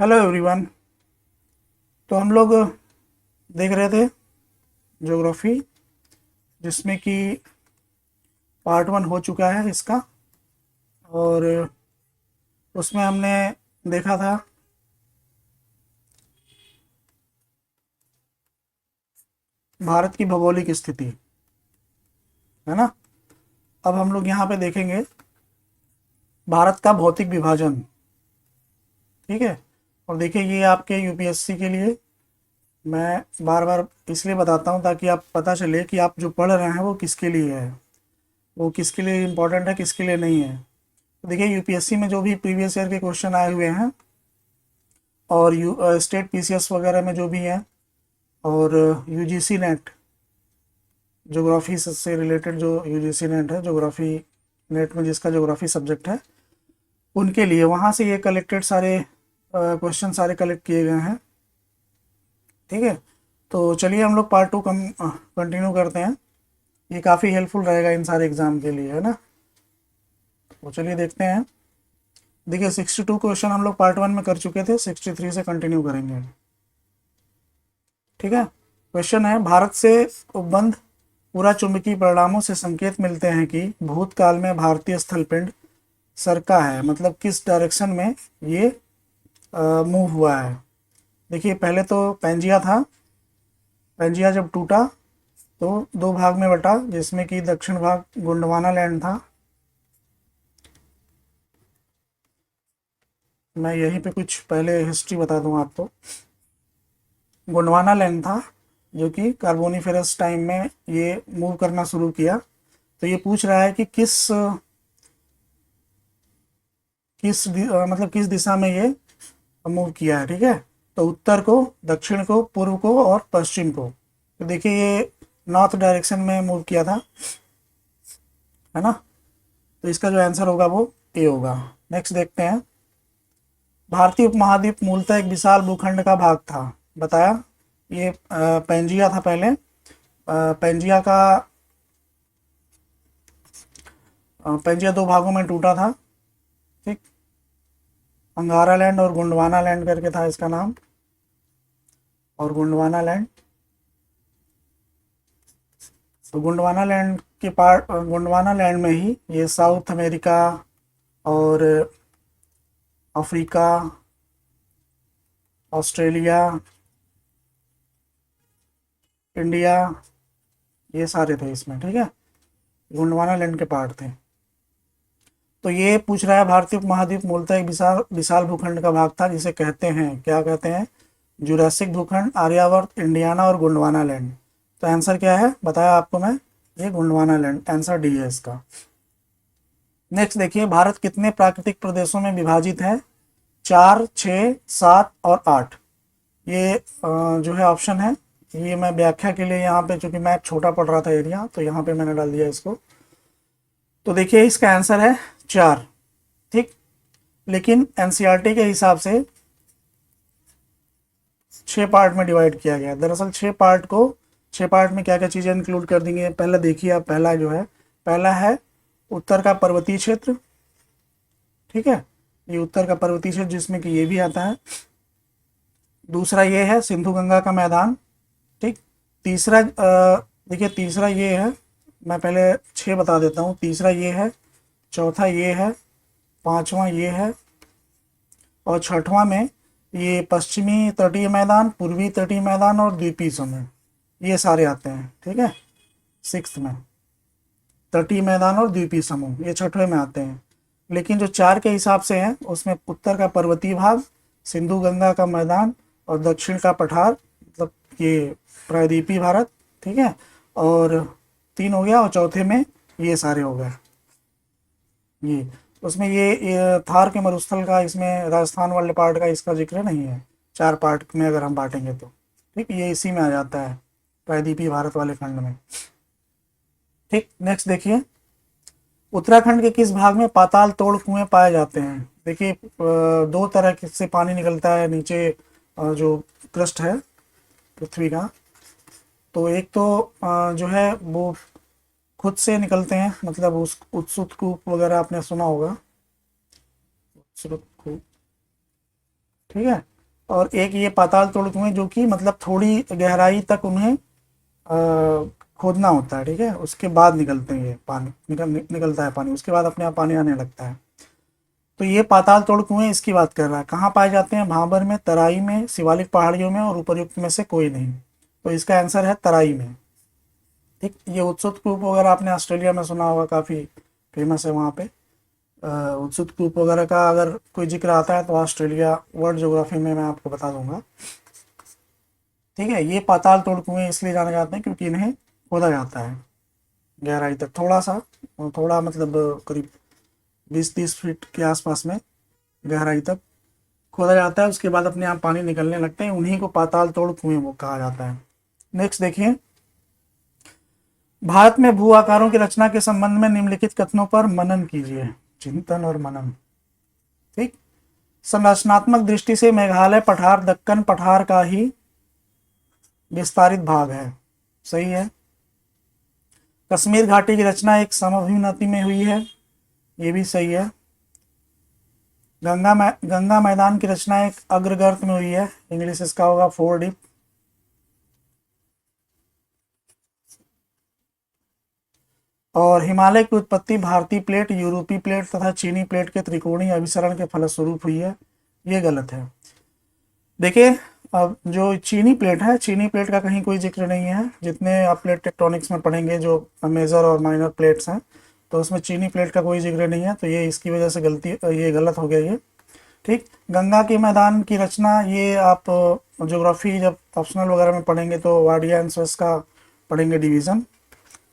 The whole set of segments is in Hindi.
Hello everyone. तो हम लोग देख रहे थे ज्योग्राफी, जिसमें कि पार्ट वन हो चुका है इसका। और उसमें हमने देखा था भारत की भौगोलिक स्थिति, है ना। अब हम लोग यहाँ पे देखेंगे भारत का भौतिक विभाजन। ठीक है। और देखिए, ये आपके यूपीएससी के लिए मैं बार बार इसलिए बताता हूँ ताकि आप पता चले कि आप जो पढ़ रहे हैं वो किसके लिए है, वो किसके लिए इम्पोर्टेंट है, किसके लिए नहीं है। तो देखिए, यूपीएससी में जो भी प्रीवियस ईयर के क्वेश्चन आए हुए हैं, और स्टेट पीसीएस वगैरह में जो भी हैं, और यूजीसी नेट, ज्योग्राफी से रिलेटेड जो यूजीसी नेट है, ज्योग्राफी नेट में जिसका ज्योग्राफी सब्जेक्ट है, उनके लिए वहाँ से ये कलेक्टेड सारे क्वेश्चन सारे कलेक्ट किए गए हैं। ठीक है। तो चलिए हम लोग पार्ट टू कंटिन्यू करते हैं। ये काफ़ी हेल्पफुल रहेगा इन सारे एग्ज़ाम के लिए, है ना। तो चलिए देखते हैं। देखिए, 62 क्वेश्चन हम लोग पार्ट वन में कर चुके थे, 63 से कंटिन्यू करेंगे। ठीक है। क्वेश्चन है, भारत से उपबंध पूरा चुंबकीय परिणामों से संकेत मिलते हैं कि भूतकाल में भारतीय स्थलपिंड सरका है, मतलब किस डायरेक्शन में ये मूव हुआ है। देखिए, पहले तो पेंजिया था। पेंजिया जब टूटा तो दो भाग में बटा, जिसमें कि दक्षिण भाग गोंडवाना लैंड था। मैं यहीं पे कुछ पहले हिस्ट्री बता दूं आपको। गोंडवाना लैंड था जो कि कार्बोनिफेरस टाइम में ये मूव करना शुरू किया। तो ये पूछ रहा है कि मतलब किस दिशा में ये मूव किया है। ठीक है। तो उत्तर को, दक्षिण को, पूर्व को और पश्चिम को। तो देखिए, ये नॉर्थ डायरेक्शन में मूव किया था, है ना। तो इसका जो आंसर होगा वो ए होगा। नेक्स्ट देखते हैं। भारतीय उपमहाद्वीप मूलतः एक विशाल भूखंड का भाग था, बताया। ये पेंजिया था पहले। पेंजिया का पेंजिया दो भागों में टूटा था। ठीक। अंगारा लैंड और गोंडवाना लैंड करके था इसका नाम। और गोंडवाना लैंड, तो गोंडवाना लैंड के पार्ट, गोंडवाना लैंड में ही ये साउथ अमेरिका और अफ्रीका, ऑस्ट्रेलिया, इंडिया, ये सारे थे इसमें। ठीक है। गोंडवाना लैंड के पार्ट थे। तो ये पूछ रहा है, भारतीय उपमहाद्वीप मूलतः एक विशाल विशाल भूखंड का भाग था, जिसे कहते हैं, क्या कहते हैं, जुरासिक भूखंड, आर्यावर्त, इंडियाना और गोंडवाना लैंड। तो आंसर क्या है, बताया आपको मैं, ये गोंडवाना लैंड, आंसर डी है इसका। नेक्स्ट देखिए, भारत कितने प्राकृतिक प्रदेशों में विभाजित है। 4, 6, 7 और 8। ये जो है ऑप्शन है। ये मैं व्याख्या के लिए यहाँ पे, चूंकि मैप छोटा पड़ रहा था एरिया, तो यहाँ पे मैंने डाल दिया इसको। तो देखिए, इसका आंसर है 4। ठीक। लेकिन एनसीईआरटी के हिसाब से 6 पार्ट में डिवाइड किया गया। दरअसल 6 पार्ट को, 6 पार्ट में क्या क्या चीज़ें इंक्लूड कर देंगे, पहले देखिए आप। पहला जो है, पहला है उत्तर का पर्वतीय क्षेत्र। ठीक है। ये उत्तर का पर्वतीय क्षेत्र, जिसमें कि ये भी आता है। दूसरा ये है सिंधु गंगा का मैदान। ठीक। तीसरा देखिए, तीसरा ये है, मैं पहले 6 बता देता हूँ। तीसरा ये है, चौथा ये है, पांचवा ये है, और छठवां में ये पश्चिमी तटीय मैदान, पूर्वी तटीय मैदान और द्वीपीय समूह, ये सारे आते हैं। ठीक है। सिक्स्थ में तटीय मैदान और द्वीपीय समूह, ये छठवें में आते हैं। लेकिन जो 4 के हिसाब से है, उसमें उत्तर का पर्वतीय भाग, सिंधु गंगा का मैदान और दक्षिण का पठार, मतलब ये प्रायद्वीपीय भारत। ठीक है। और 3 हो गया, और चौथे में ये सारे हो गए। ये उसमें ये थार के मरुस्थल का, इसमें राजस्थान वाले पार्ट का इसका जिक्र नहीं है। 4 पार्ट में अगर हम बांटेंगे तो। ठीक। ये इसी में आ जाता है, प्रायद्वीपीय भारत वाले खंड में। ठीक। नेक्स्ट देखिए, उत्तराखंड के किस भाग में पाताल तोड़ कुएं पाए जाते हैं। देखिए, 2 तरह से पानी निकलता है नीचे, जो क्रस्ट है पृथ्वी का। तो एक तो जो है वो खुद से निकलते हैं, मतलब उस उत्सुत कूप वगैरह आपने सुना होगा, उत्सुत कूप। ठीक है। और एक ये पाताल तोड़ कुएं जो कि मतलब थोड़ी गहराई तक उन्हें खोदना होता है, ठीक है, उसके बाद निकलते हैं ये पानी, निकलता है पानी, उसके बाद अपने आप पानी आने लगता है। तो ये पाताल तोड़ कुएं इसकी बात कर रहा है। कहाँ पाए जाते हैं? भाबर में, तराई में, शिवालिक पहाड़ियों में, और उपर्युक्त में से कोई नहीं। तो इसका आंसर है तराई में। ठीक, ये उत्सुत कूप वगैरह आपने ऑस्ट्रेलिया में सुना होगा, काफ़ी फेमस है वहाँ पे। उत्सुत कूप वगैरह का अगर कोई जिक्र आता है तो ऑस्ट्रेलिया वर्ल्ड ज्योग्राफी में मैं आपको बता दूंगा। ठीक है, ये पाताल तोड़ कुएं इसलिए जाने जाते हैं क्योंकि इन्हें खोदा जाता है गहराई तक, थोड़ा सा, थोड़ा मतलब करीब 20-30 फीट के आसपास में गहराई तक खोदा जाता है, उसके बाद अपने आप पानी निकलने लगते हैं, उन्हीं को पाताल तोड़ कुएं वो कहा जाता है। नेक्स्ट देखिए, भारत में भू आकारों की रचना के संबंध में निम्नलिखित कथनों पर मनन कीजिए। चिंतन और मनन। ठीक, संरचनात्मक दृष्टि से मेघालय पठार दक्कन पठार का ही विस्तारित भाग है, सही है। कश्मीर घाटी की रचना एक समभूमि में हुई है, ये भी सही है। गंगा मैदान की रचना एक अग्रगर्त में हुई है, इंग्लिश इसका होगा फोर डीप। और हिमालय की उत्पत्ति भारतीय प्लेट, यूरोपीय प्लेट तथा चीनी प्लेट के त्रिकोणीय अभिसरण के फलस्वरूप हुई है, ये गलत है। देखिए, अब जो चीनी प्लेट है, चीनी प्लेट का कहीं कोई जिक्र नहीं है। जितने आप प्लेट टेक्टोनिक्स में पढ़ेंगे जो मेजर और माइनर प्लेट्स हैं, तो उसमें चीनी प्लेट का कोई जिक्र नहीं है, तो ये इसकी वजह से ये गलत हो गया ये। ठीक, गंगा के मैदान की रचना, ये आप ज्योग्राफी जब ऑप्शनल वगैरह में पढ़ेंगे तो वाडिया एंड स्वेस का पढ़ेंगे डिवीज़न,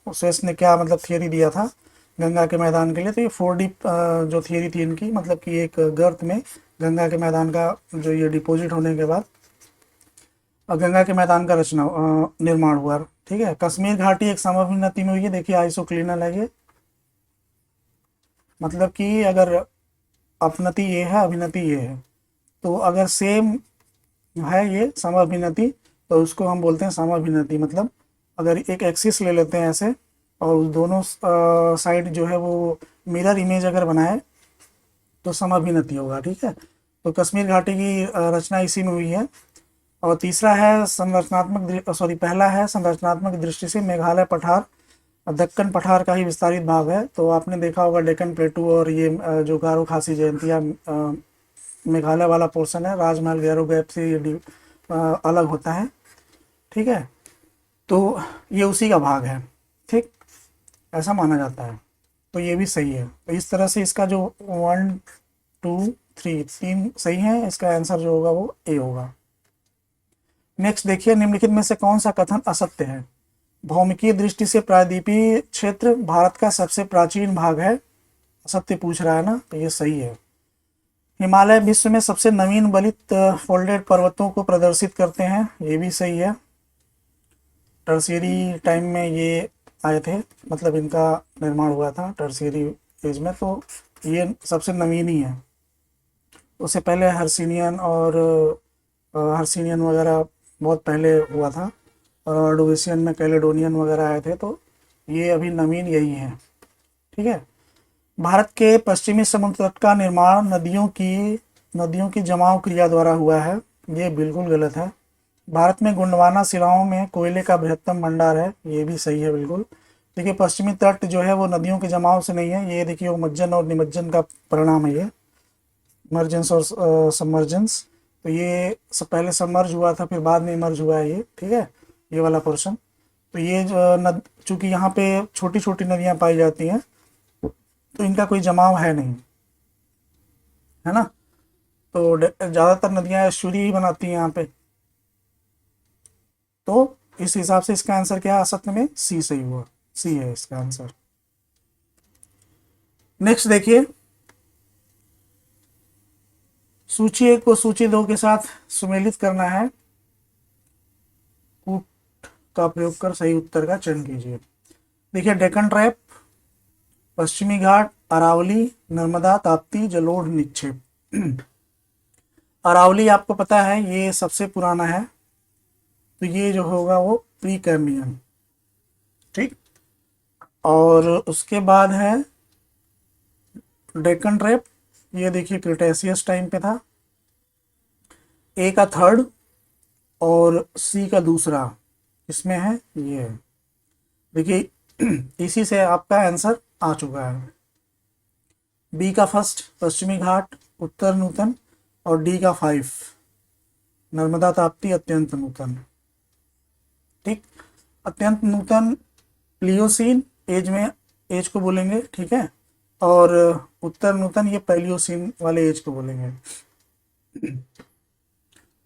स्वेस ने क्या मतलब थियरी दिया था गंगा के मैदान के लिए। तो ये फोर डीप जो थियरी थी इनकी, मतलब कि एक गर्त में गंगा के मैदान का जो ये डिपोजिट होने के बाद गंगा के मैदान का रचना निर्माण हुआ। ठीक है, कश्मीर घाटी एक समभूमि में हुई है, देखिए आइसोक्लिनल है ये, मतलब कि अगर अपनति ये है, अभिनति ये है, तो अगर सेम है ये समअभिनति, तो उसको हम बोलते हैं समअभिनति। मतलब अगर एक एक्सिस ले लेते हैं ऐसे, और उस दोनों साइड जो है वो मिरर इमेज अगर बनाए तो समअभिनति होगा। ठीक है, तो कश्मीर घाटी की रचना इसी में हुई है। और तीसरा है पहला है संरचनात्मक दृष्टि से मेघालय पठार दक्कन पठार का ही विस्तारित भाग है। तो आपने देखा होगा डेक्कन प्लेटू और ये जो गारो खासी जयंतिया मेघालय वाला पोर्शन है, राजमहल गैरो गैप से ये अलग होता है। ठीक है, तो ये उसी का भाग है। ठीक, ऐसा माना जाता है, तो ये भी सही है। तो इस तरह से इसका जो 1 2 3 तीन सही है, इसका आंसर जो होगा वो ए होगा। नेक्स्ट देखिए, निम्नलिखित में से कौन सा कथन असत्य है? भौमिकीय दृष्टि से प्रायद्वीपीय क्षेत्र भारत का सबसे प्राचीन भाग है, असत्य पूछ रहा है ना, तो ये सही है। हिमालय विश्व में सबसे नवीन बलित फोल्डेड पर्वतों को प्रदर्शित करते हैं, ये भी सही है। टर्शियरी टाइम में ये आए थे, मतलब इनका निर्माण हुआ था टर्शियरी एज में, तो ये सबसे नवीन ही है। उससे पहले हर्सिनियन और हर्सिनियन वगैरह बहुत पहले हुआ था, और ऑर्डोविशियन में कैलेडोनियन वगैरह आए थे, तो ये अभी नवीन यही है। ठीक है, भारत के पश्चिमी समुद्र तट का निर्माण नदियों की जमाव क्रिया द्वारा हुआ है, ये बिल्कुल गलत है। भारत में गोंडवाना सिराओं में कोयले का बृहत्तम भंडार है, ये भी सही है बिल्कुल। देखिए, पश्चिमी तट जो है वो नदियों के जमाव से नहीं है, ये देखिए वो मज्जन और निमज्जन का परिणाम है, ये मर्जेंस और सबमर्जेंस। तो ये पहले सबमर्ज हुआ था, फिर बाद में इमर्ज हुआ है ये। ठीक है, ये वाला पोर्शन। तो ये जो चूंकि यहाँ पे छोटी छोटी नदियाँ पाई जाती हैं, तो इनका कोई जमाव है नहीं, है ना। तो ज़्यादातर नदियाँ एस्चुरी ही बनाती हैं यहाँ पे। तो इस हिसाब से इसका आंसर क्या है? असत्य में सी सही हुआ, सी है इसका आंसर। नेक्स्ट देखिए, सूची 1 को सूची 2 के साथ सुमेलित करना है, कूट का प्रयोग कर सही उत्तर का चयन कीजिए। देखिए, डेक्कन ट्रैप, पश्चिमी घाट, अरावली, नर्मदा, ताप्ती, जलोढ़ निक्षेप। अरावली आपको पता है ये सबसे पुराना है, तो ये जो होगा वो प्री कैम्ब्रियन। ठीक, और उसके बाद है डेक्कन ट्रैप, ये देखिए क्रिटेशियस टाइम पे था। ए का थर्ड और सी का दूसरा इसमें है ये है। देखिए इसी से आपका आंसर आ चुका है। बी का फर्स्ट पश्चिमी घाट उत्तर नूतन और डी का 5 नर्मदा ताप्ती अत्यंत नूतन। ठीक, अत्यंत नूतन प्लियोसीन एज में एज को बोलेंगे, ठीक है, और उत्तर नूतन ये पैलियोसीन वाले एज को बोलेंगे।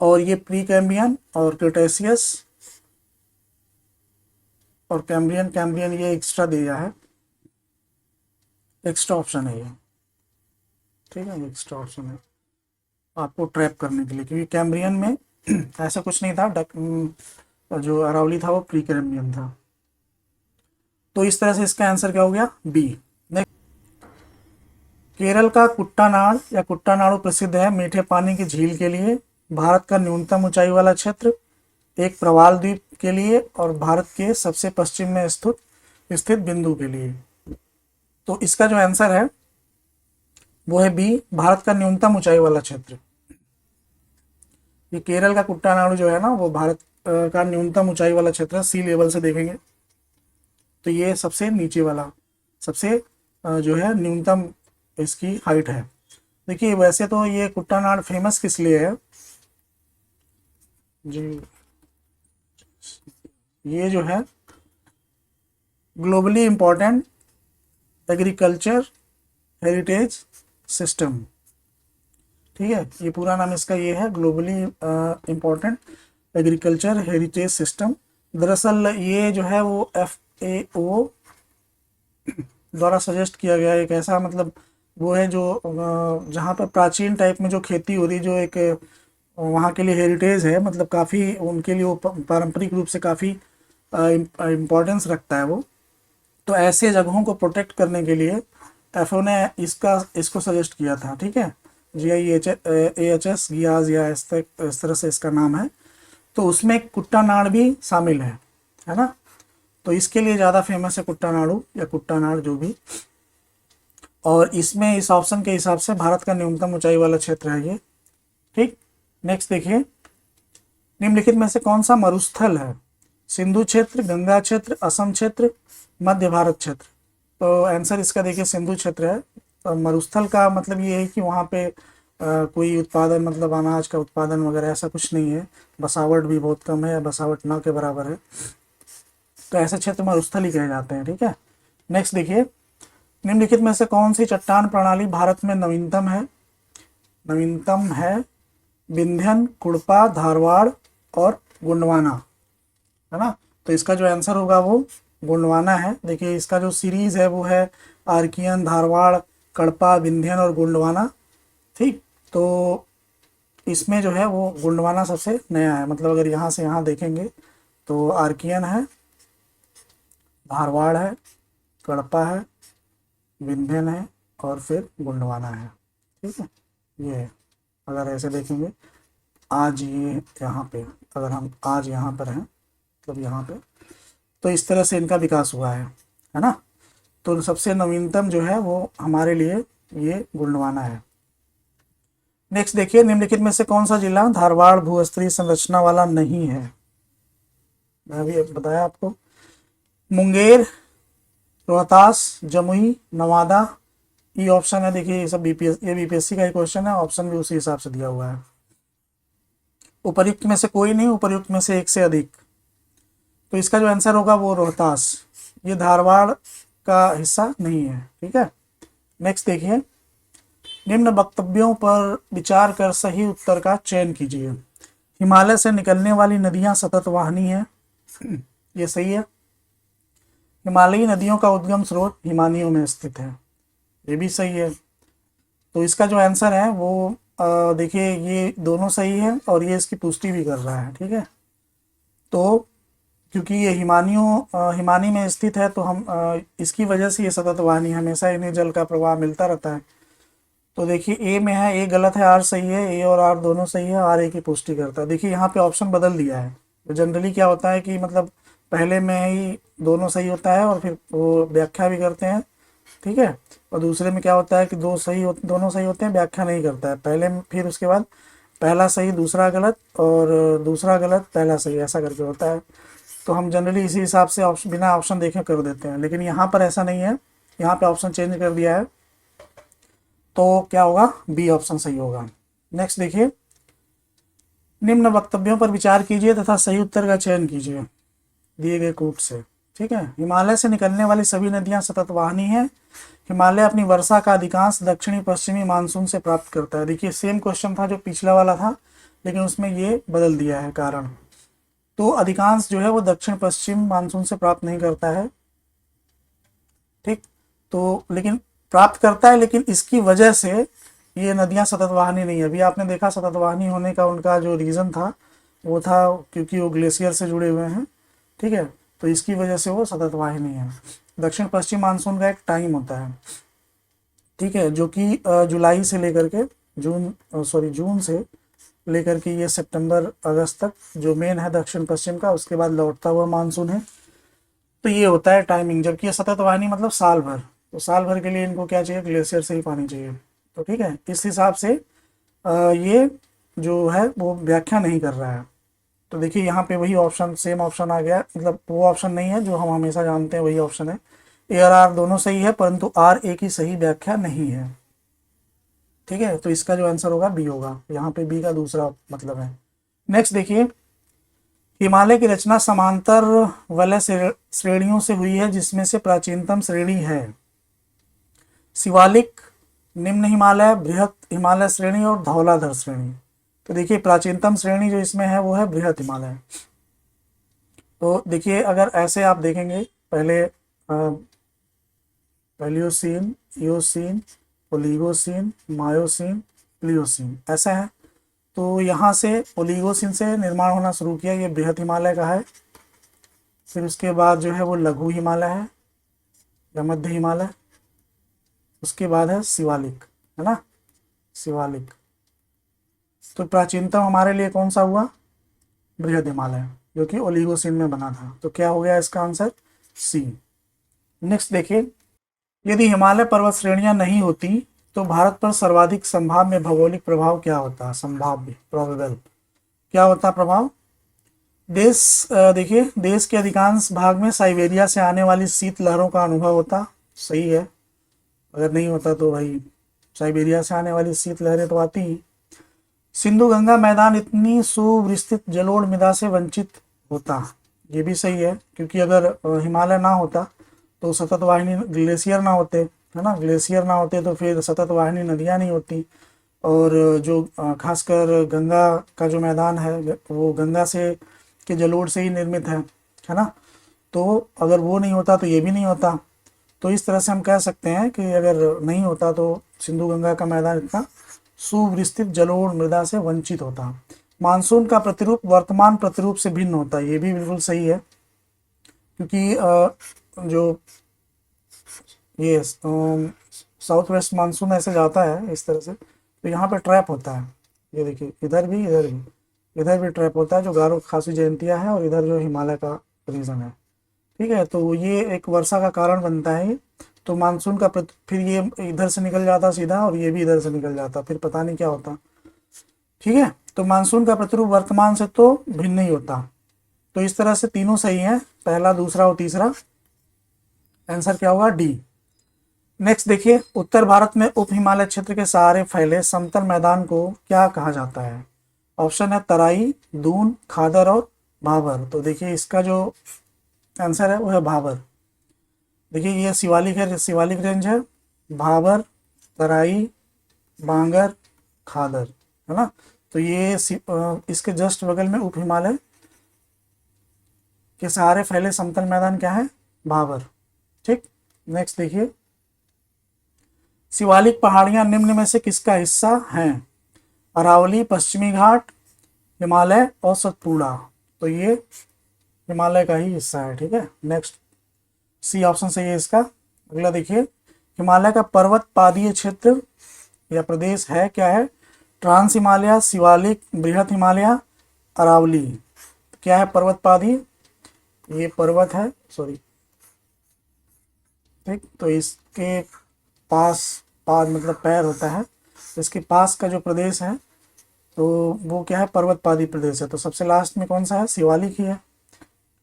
और ये प्री कैम्बियन और क्रिटेशियस और कैम्ब्रियन, कैम्ब्रियन ये एक्स्ट्रा दिया है, एक्स्ट्रा ऑप्शन है ये, ठीक है, एक्स्ट्रा ऑप्शन है आपको ट्रैप करने के लिए, क्योंकि कैम्ब्रियन में ऐसा कुछ नहीं था, जो अरावली था वो प्री कैम्ब्रियन था। तो इस तरह से इसका आंसर क्या हो गया, बी। केरल का कुट्टानाड या कुट्टानाडु प्रसिद्ध है मीठे पानी की झील के लिए, भारत का न्यूनतम ऊंचाई वाला क्षेत्र, एक प्रवाल द्वीप के लिए और भारत के सबसे पश्चिम में स्थित बिंदु के लिए। तो इसका जो आंसर है वो है बी, भारत का न्यूनतम ऊंचाई वाला क्षेत्र। ये केरल का कुट्टानाडु जो है ना वो भारत का न्यूनतम ऊंचाई वाला क्षेत्र है, सी लेवल से देखेंगे तो ये सबसे नीचे वाला, सबसे जो है न्यूनतम इसकी हाइट है। देखिए वैसे तो ये कुट्टानाड फेमस किस लिए है जी, ये जो है globally important agriculture heritage system, ठीक है, ये पूरा नाम इसका ये है, globally important agriculture heritage system. दरअसल ये जो है वो FAO द्वारा सजेस्ट किया गया एक ऐसा, मतलब वो है जो जहाँ पर प्राचीन टाइप में जो खेती हो रही, जो एक वहाँ के लिए हेरिटेज है, मतलब काफ़ी उनके लिए वो पारंपरिक रूप से काफ़ी इम्पोर्टेंस रखता है वो। तो ऐसे जगहों को प्रोटेक्ट करने के लिए FAO ने इसको सजेस्ट किया था, ठीक है, GIAHS गियाज या इस तरह से इसका नाम है। तो उसमें कुट्टानाड भी शामिल है ना, तो इसके लिए ज़्यादा फेमस है कुट्टानाडु या कुट्टानाड जो भी। और इसमें इस ऑप्शन के हिसाब से भारत का न्यूनतम ऊंचाई वाला क्षेत्र है ये, ठीक। नेक्स्ट देखिए, निम्नलिखित में से कौन सा मरुस्थल है, सिंधु क्षेत्र, गंगा क्षेत्र, असम क्षेत्र, मध्य भारत क्षेत्र। तो आंसर इसका देखिए सिंधु क्षेत्र है। तो मरुस्थल का मतलब ये है कि वहाँ पे कोई उत्पादन, मतलब अनाज का उत्पादन वगैरह ऐसा कुछ नहीं है, बसावट भी बहुत कम है, बसावट ना के बराबर है, तो ऐसे क्षेत्र मरुस्थल ही कहे जाते हैं, ठीक है। नेक्स्ट देखिए, निम्नलिखित में से कौन सी चट्टान प्रणाली भारत में नवीनतम है, नवीनतम है विंध्यन, कुड़पा, धारवाड़ और गोंडवाना, है ना। तो इसका जो आंसर होगा वो गोंडवाना है। देखिए इसका जो सीरीज है वो है आर्कियन, धारवाड़, कड़पा, विंध्यन और गोंडवाना, ठीक। तो इसमें जो है वो गोंडवाना सबसे नया है, मतलब अगर यहाँ से यहाँ देखेंगे तो आर्कियन है, धारवाड़ है, कड़पा है, विंध्यन है और फिर गोंडवाना है, ठीक है। ये है, अगर ऐसे देखेंगे आज ये यहाँ पे, अगर हम आज यहाँ पर हैं मतलब यहाँ पे, तो इस तरह से इनका विकास हुआ है ना। तो सबसे नवीनतम जो है वो हमारे लिए ये गोंडवाना है। नेक्स्ट देखिए, निम्नलिखित में से कौन सा जिला धारवाड़ भूस्तरीय संरचना वाला नहीं है, मैं अभी बताया आपको, मुंगेर, रोहतास, जमुई, नवादा, ये ऑप्शन है। देखिए ये सब BPSC का ही क्वेश्चन है, ऑप्शन भी उसी हिसाब से दिया हुआ है। उपर्युक्त में से कोई नहीं, उपर्युक्त में से एक से अधिक। तो इसका जो आंसर होगा वो रोहतास, ये धारवाड़ का हिस्सा नहीं है, ठीक है। नेक्स्ट देखिए, निम्न वक्तव्यों पर विचार कर सही उत्तर का चयन कीजिए। हिमालय से निकलने वाली नदियां सतत वाहिनी है, ये सही है। हिमालयी नदियों का उद्गम स्रोत हिमानियों में स्थित है, ये भी सही है। तो इसका जो आंसर है वो देखिए ये दोनों सही है और ये इसकी पुष्टि भी कर रहा है, ठीक है। तो क्योंकि ये हिमानी में स्थित है तो हम इसकी वजह से ये सतत वाहिनी, हमेशा इन्हें जल का प्रवाह मिलता रहता है। तो देखिए ए में है, ए गलत है, आर सही है, ए और आर दोनों सही है, आर ए की पुष्टि करता है। देखिए यहाँ पे ऑप्शन बदल दिया है, तो जनरली क्या होता है कि मतलब पहले में ही दोनों सही होता है और फिर वो व्याख्या भी करते हैं, ठीक है, और दूसरे में क्या होता है कि दोनों सही होते हैं, व्याख्या नहीं करता है, पहले में फिर उसके बाद पहला सही दूसरा गलत और दूसरा गलत पहला सही, ऐसा करके होता है। तो हम जनरली इसी हिसाब से ऑप्शन बिना ऑप्शन देखे कर देते हैं, लेकिन यहाँ पर ऐसा नहीं है, यहाँ पे ऑप्शन चेंज कर दिया है। तो क्या होगा, बी ऑप्शन सही होगा। नेक्स्ट देखिए, निम्न वक्तव्यों पर विचार कीजिए तथा सही उत्तर का चयन कीजिए दिए गए कूट से। ठीक है, हिमालय से निकलने वाली सभी नदियां सततवाहिनी हैं। हिमालय अपनी वर्षा का अधिकांश दक्षिणी पश्चिमी मानसून से प्राप्त करता है। देखिए सेम क्वेश्चन था जो पिछला वाला था, लेकिन उसमें ये बदल दिया है कारण। तो अधिकांश जो है वो दक्षिण पश्चिम मानसून से प्राप्त नहीं करता है। ठीक, तो लेकिन प्राप्त करता है, लेकिन इसकी वजह से ये नदियां सततवाहिनी नहीं है। अभी आपने देखा सततवाहिनी होने का उनका जो रीज़न था वो था क्योंकि वो ग्लेशियर से जुड़े हुए हैं। ठीक है, तो इसकी वजह से वो सततवाहिनी है। दक्षिण पश्चिम मानसून का एक टाइम होता है, ठीक है, जो कि जुलाई से लेकर के जून से लेकर के ये सितंबर अगस्त तक जो मेन है दक्षिण पश्चिम का, उसके बाद लौटता हुआ मानसून है। तो ये होता है टाइमिंग। जबकि ये सततवाहिनी मतलब साल भर, तो साल भर के लिए इनको क्या चाहिए, ग्लेशियर से ही पानी चाहिए। तो ठीक है, इस हिसाब से ये जो है वो व्याख्या नहीं कर रहा है। तो देखिए यहाँ पे वही ऑप्शन, सेम ऑप्शन आ गया, मतलब वो ऑप्शन नहीं है जो हम हमेशा जानते हैं, वही ऑप्शन है। ए और आर दोनों सही है, परंतु आर ए की सही व्याख्या नहीं है। ठीक है, तो इसका जो आंसर होगा बी होगा, यहाँ पे बी का दूसरा मतलब है। नेक्स्ट देखिए, हिमालय की रचना समांतर वलय श्रेणियों से हुई है, जिसमें से प्राचीनतम श्रेणी है शिवालिक, निम्न हिमालय, बृहत हिमालय श्रेणी और धौलाधर श्रेणी। तो देखिए प्राचीनतम श्रेणी जो इसमें है वो है बृहत हिमालय। तो देखिए अगर ऐसे आप देखेंगे, पहले Palaeocene, Eocene, Oligocene, Miocene, Pliocene ऐसा है। तो यहाँ से ओलिगोसीन से निर्माण होना शुरू किया, ये बृहत हिमालय का है। फिर उसके बाद जो है वो लघु हिमालय है या मध्य हिमालय। उसके बाद है शिवालिक, है ना, शिवालिक। तो प्राचीनतम हमारे लिए कौन सा हुआ, बृहद हिमालय, जो कि ओलिगोसीन में बना था। तो क्या हो गया इसका आंसर, सी। नेक्स्ट देखिए, यदि हिमालय पर्वत श्रेणियां नहीं होती तो भारत पर सर्वाधिक संभाव्य भौगोलिक प्रभाव क्या होता, संभाव्य प्रोबेबल क्या होता प्रभाव। देखिए देश के अधिकांश भाग में साइबेरिया से आने वाली शीत लहरों का अनुभव होता, सही है। अगर नहीं होता तो भाई साइबेरिया से आने वाली शीत लहरें तो आती ही। सिंधु गंगा मैदान इतनी सुविस्तृत जलोढ़ मृदा से वंचित होता, ये भी सही है, क्योंकि अगर हिमालय ना होता तो सतत वाहिनी ग्लेशियर ना होते, है ना, ग्लेशियर ना होते तो फिर सतत वाहिनी नदियाँ नहीं होती। और जो खासकर गंगा का जो मैदान है वो गंगा से के जलोढ़ से ही निर्मित है ना। तो अगर वो नहीं होता तो ये भी नहीं होता। तो इस तरह से हम कह सकते हैं कि अगर नहीं होता तो सिंधु गंगा का मैदान इतना सुविस्तृत जलोढ़ मृदा से वंचित होता। मानसून का प्रतिरूप वर्तमान प्रतिरूप से भिन्न होता, ये भी बिल्कुल सही है, क्योंकि जो ये साउथ वेस्ट मानसून ऐसे जाता है इस तरह से, तो यहाँ पे ट्रैप होता है। ये देखिए इधर भी इधर भी ट्रैप होता है, जो गारो खासी जयंतिया है, और इधर जो हिमालय का रीजन है। ठीक है, तो ये एक वर्षा का कारण बनता है। तो मानसून का फिर ये इधर से निकल जाता सीधा, और ये भी इधर से निकल जाता, फिर पता नहीं क्या होता। ठीक है, तो मानसून का प्रतिरूप वर्तमान से तो भिन्न ही होता। तो इस तरह से तीनों सही हैं, पहला दूसरा और तीसरा। आंसर क्या होगा, डी। नेक्स्ट देखिए, उत्तर भारत में उप हिमालय क्षेत्र के सहारे फैले समतल मैदान को क्या कहा जाता है। ऑप्शन है तराई, दून, खादर और भाबर। तो देखिए इसका जो आंसर है वो है भाबर। देखिए ये शिवालिक है, शिवालिक रेंज है, भाबर, तराई, बांगर, खादर, है ना। तो ये इसके जस्ट बगल में उप हिमालय के सहारे फैले समतल मैदान क्या है, भाबर। ठीक, नेक्स्ट देखिए, शिवालिक पहाड़ियां निम्न में से किसका हिस्सा हैं। अरावली, पश्चिमी घाट, हिमालय और सतपुड़ा। तो ये हिमालय का ही हिस्सा है। ठीक है, नेक्स्ट सी ऑप्शन सही है इसका। अगला देखिए, हिमालय का पर्वत पादीय क्षेत्र या प्रदेश है क्या है, ट्रांस हिमालय, शिवालिक, बृहत हिमालय, अरावली। क्या है पर्वत पादीय, ये पर्वत है, सॉरी। ठीक, तो इसके पास मतलब पैर होता है, इसके पास का जो प्रदेश है तो वो क्या है, पर्वतपादी प्रदेश है। तो सबसे लास्ट में कौन सा है, शिवालिक ही है।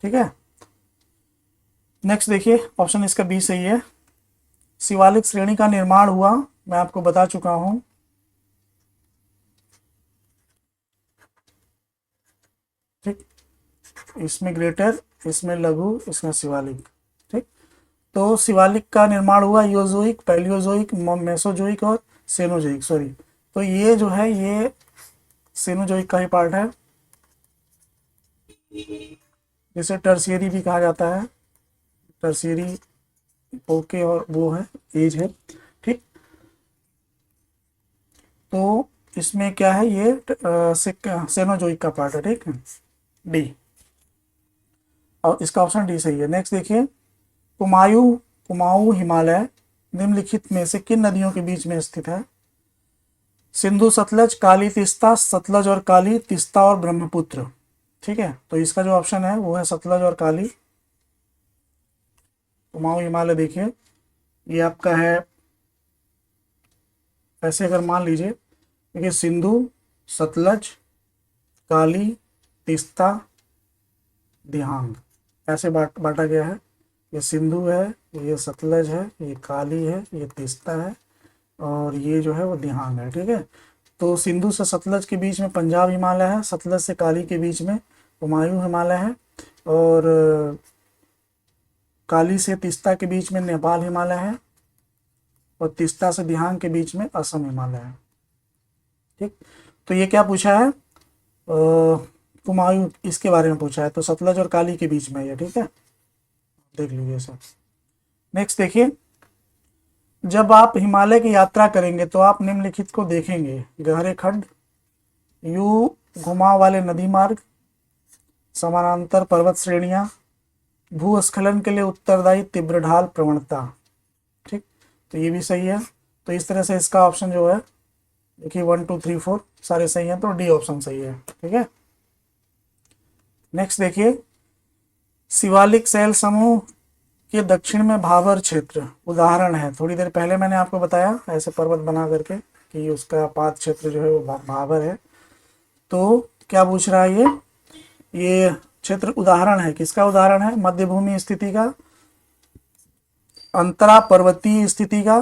ठीक है, नेक्स्ट देखिए, ऑप्शन इसका बी सही है। शिवालिक श्रेणी का निर्माण हुआ, मैं आपको बता चुका हूं। ठीक, इसमें ग्रेटर, इसमें लघु, इसमें शिवालिक। ठीक, तो शिवालिक का निर्माण हुआ यूरोजोइक, पैलियोजोइक, मेसोजोइक और सेनोजोइक, सॉरी। तो ये जो है ये सेनोजोइक का ही पार्ट है, जिसे टर्शियरी भी कहा जाता है। टर्शियरी ओके, और वो है एज है। ठीक, तो इसमें क्या है, ये सेनोजोइक का पार्ट है। ठीक है, डी, और इसका ऑप्शन डी सही है। नेक्स्ट देखिए, कुमायूं कुमाऊं हिमालय निम्नलिखित में से किन नदियों के बीच में स्थित है? सिंधु, सतलज, काली, तीस्ता, सतलज और काली, तीस्ता और ब्रह्मपुत्र। ठीक है, तो इसका जो ऑप्शन है वो है सतलज और काली। कुमाऊं हिमालय देखिए, ये आपका है, ऐसे अगर मान लीजिए, देखिए सिंधु, सतलज, काली, तीस्ता, दिहांग, ऐसे बांटा गया है। ये सिंधु है, ये सतलज है, ये काली है, ये तीस्ता है, और ये जो है वो दिहांग है। ठीक है, तो सिंधु से सतलज के बीच में पंजाब हिमालय है, सतलज से काली के बीच में हुमायूं हिमालय है, और काली से तीस्ता के बीच में नेपाल हिमालय है, और तीस्ता से दिहांग के बीच में असम हिमालय है। ठीक, तो ये क्या पूछा है, हुमायूं, इसके बारे में पूछा है, तो सतलज और काली के बीच में ये। ठीक है, देख लीजिए सर। नेक्स्ट देखिए, जब आप हिमालय की यात्रा करेंगे तो आप निम्नलिखित को देखेंगे: गहरे खड्ड, यू घुमाव वाले नदी मार्ग, समानांतर पर्वत श्रेणियां, भूस्खलन के लिए उत्तरदायी तीव्र ढाल प्रवणता। ठीक, तो ये भी सही है। तो इस तरह से इसका ऑप्शन जो है, देखिए 1 2 3 4 सारे सही हैं, तो डी ऑप्शन सही है। ठीक है, नेक्स्ट देखिए, शिवालिक शैल समूह के दक्षिण में भाबर क्षेत्र उदाहरण है। थोड़ी देर पहले मैंने आपको बताया ऐसे पर्वत बना करके कि उसका पाद क्षेत्र जो है वो भाबर है। तो क्या पूछ रहा है, ये क्षेत्र उदाहरण है, किसका उदाहरण है? मध्य भूमि स्थिति का, अंतरा पर्वतीय स्थिति का,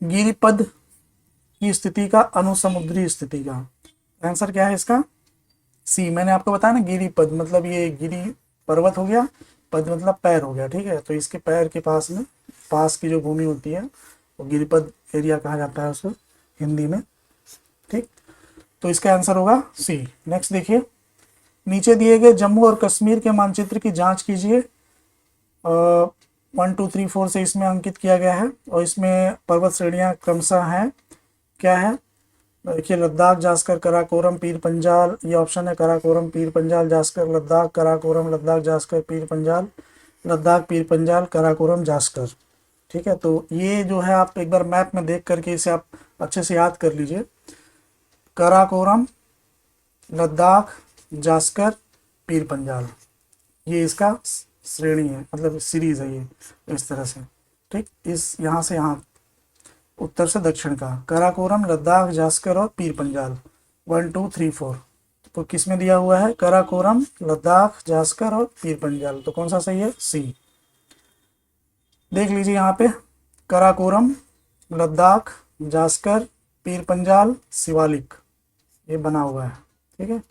गिरिपद की स्थिति का, अनुसमुद्री स्थिति का। आंसर क्या है इसका? सी। मैंने आपको बताया ना, गिरिपद मतलब ये गिरी पर्वत हो गया, पद मतलब पैर हो गया। ठीक है, तो इसके पैर के पास में, पास की जो भूमि होती है वो गिरिपद एरिया कहा जाता है उसको हिंदी में। ठीक, तो इसका आंसर होगा सी। नेक्स्ट देखिए, नीचे दिए गए जम्मू और कश्मीर के मानचित्र की जांच कीजिए। 1 2 3 4 से इसमें अंकित किया गया है, और इसमें पर्वत श्रेणियां क्रमशः हैं, क्या है? देखिए, लद्दाख, जास्कर, कराकोरम, पीर पंजाल, ये ऑप्शन है। कराकोरम, पीर पंजाल, जास्कर, लद्दाख, कराकोरम, लद्दाख, जास्कर, पीर पंजाल, लद्दाख, पीर पंजाल, कराकोरम, जास्कर। ठीक है, तो ये जो है आप एक बार मैप में देख करके इसे आप अच्छे से याद कर लीजिए। कराकोरम, लद्दाख, जास्कर, पीर पंजाल, ये इसका श्रेणी है, मतलब सीरीज है ये, इस तरह से। ठीक, इस यहाँ से यहाँ उत्तर से दक्षिण का कराकोरम, लद्दाख, जास्कर और पीर पंजाल 1 2 3 4। तो किस में दिया हुआ है? कराकोरम, लद्दाख, जास्कर और पीर पंजाल। तो कौन सा सही है? सी। देख लीजिए यहाँ पे, कराकोरम, लद्दाख, जास्कर, पीर पंजाल, शिवालिक, ये बना हुआ है। ठीक है,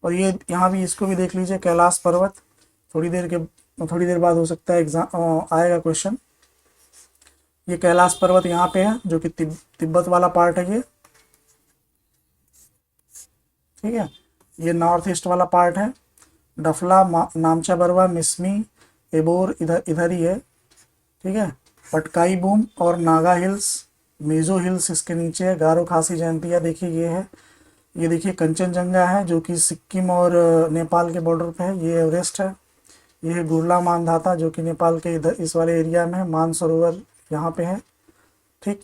और ये यहाँ भी, इसको भी देख लीजिए, कैलाश पर्वत। थोड़ी देर बाद हो सकता है एग्जाम आएगा क्वेश्चन। ये कैलाश पर्वत यहाँ पे है, जो कि तिब्बत वाला पार्ट है ये। ठीक है, ये नॉर्थ ईस्ट वाला पार्ट है। डफला, नामचा बरवा, मिसमी, एबोर इधर ही है। ठीक है, पटकाई बूम और नागा हिल्स, मेजो हिल्स इसके नीचे है। गारो खासी जयंतिया देखिए ये है। ये देखिए कंचनजंगा है, जो कि सिक्किम और नेपाल के बॉर्डर पे है। ये एवरेस्ट है। ये है गुरला मानधाता, जो कि नेपाल के इधर इस वाले एरिया में है। मानसरोवर यहाँ पे है। ठीक,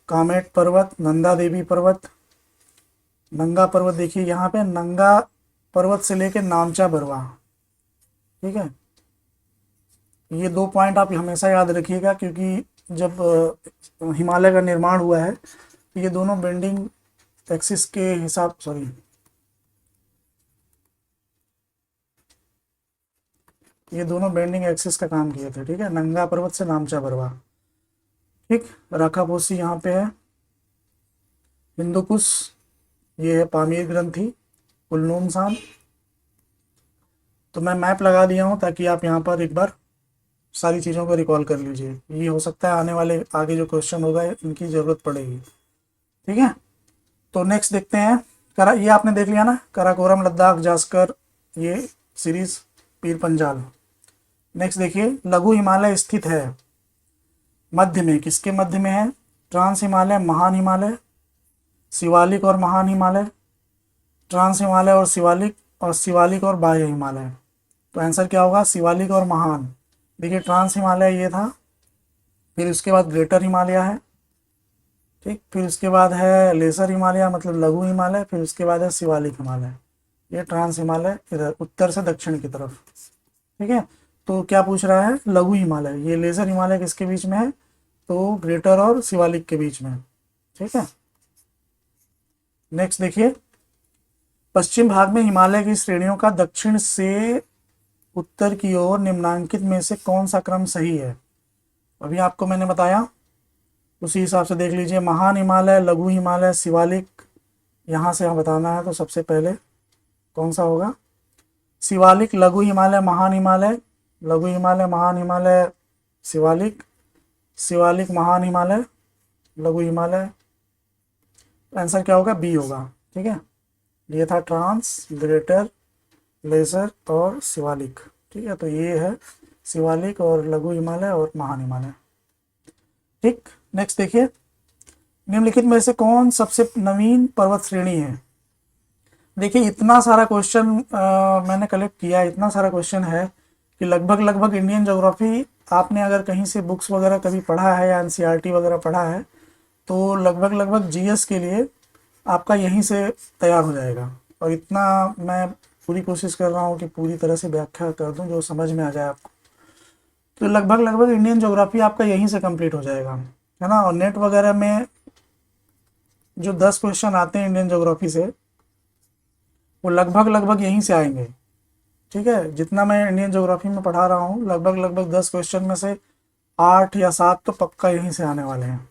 कामेट पर्वत, नंदा देवी पर्वत, नंगा पर्वत देखिए यहाँ पे, नंगा पर्वत से लेके नामचा बरवा। ठीक है, ये 2 पॉइंट आप हमेशा याद रखिएगा, क्योंकि जब हिमालय का निर्माण हुआ है तो ये दोनों बेंडिंग एक्सिस के हिसाब, सॉरी, ये दोनों बेंडिंग एक्सिस का काम किए थे। ठीक है, नंगा पर्वत से नामचा बरवा। ठीक, राखापोसी यहाँ पे है, हिंदू कुश, ये है पामीर ग्रंथि, कुलनूम सान। तो मैं मैप लगा दिया हूँ ताकि आप यहाँ पर एक बार सारी चीज़ों को रिकॉल कर लीजिए। ये हो सकता है आने वाले आगे जो क्वेश्चन होगा इनकी ज़रूरत पड़ेगी। ठीक है, तो नेक्स्ट देखते हैं। करा, ये आपने देख लिया ना, कराकोरम, लद्दाख, जास्कर, ये सीरीज, पीर पंजाल। नेक्स्ट देखिए, लघु हिमालय स्थित है मध्य में, किसके मध्य में है? ट्रांस हिमालय, महान हिमालय, शिवालिक और महान हिमालय, ट्रांस हिमालय और शिवालिक और बाह्य हिमालय। तो आंसर क्या होगा? शिवालिक और महान। देखिए, ट्रांस हिमालय ये था, फिर उसके बाद ग्रेटर हिमालय है, ठीक, फिर उसके बाद है लेसर हिमालय मतलब लघु हिमालय, फिर उसके बाद है शिवालिक हिमालय। ये ट्रांस हिमालय इधर उत्तर से दक्षिण की तरफ। ठीक है, तो क्या पूछ रहा है? लघु हिमालय। ये लेसर हिमालय किसके बीच में है? तो ग्रेटर और शिवालिक के बीच में। ठीक है, नेक्स्ट देखिए, पश्चिम भाग में हिमालय की श्रेणियों का दक्षिण से उत्तर की ओर निम्नांकित में से कौन सा क्रम सही है? अभी आपको मैंने बताया, उसी हिसाब से देख लीजिए। महान हिमालय, लघु हिमालय, शिवालिक, यहाँ से हम बताना है तो सबसे पहले कौन सा होगा? शिवालिक, लघु हिमालय, महान हिमालय, लघु हिमालय, महान हिमालय, शिवालिक, शिवालिक, महान हिमालय, लघु हिमालय। आंसर क्या होगा? बी होगा। ठीक है, ये था ट्रांस, ग्रेटर, लेसर और शिवालिक। ठीक है, तो ये है शिवालिक और लघु हिमालय और महान हिमालय। ठीक, नेक्स्ट देखिए, निम्नलिखित में से कौन सबसे नवीन पर्वत श्रेणी है? देखिए, इतना सारा क्वेश्चन मैंने कलेक्ट किया, इतना सारा क्वेश्चन है कि लगभग इंडियन ज्योग्राफी आपने अगर कहीं से बुक्स वगैरह कभी पढ़ा है या एनसीईआरटी वगैरह पढ़ा है तो लगभग जीएस के लिए आपका यहीं से तैयार हो जाएगा। और इतना मैं पूरी कोशिश कर रहा हूँ कि पूरी तरह से व्याख्या कर दूँ जो समझ में आ जाए आपको। तो लगभग इंडियन ज्योग्राफी आपका यहीं से कंप्लीट हो जाएगा, है ना। और नेट वगैरह में जो 10 क्वेश्चन आते हैं इंडियन ज्योग्राफी से, वो लगभग यहीं से आएंगे। ठीक है, जितना मैं इंडियन ज्योग्राफी में पढ़ा रहा हूँ, लगभग 10 क्वेश्चन में से 8 या 7 तो पक्का यहीं से आने वाले हैं।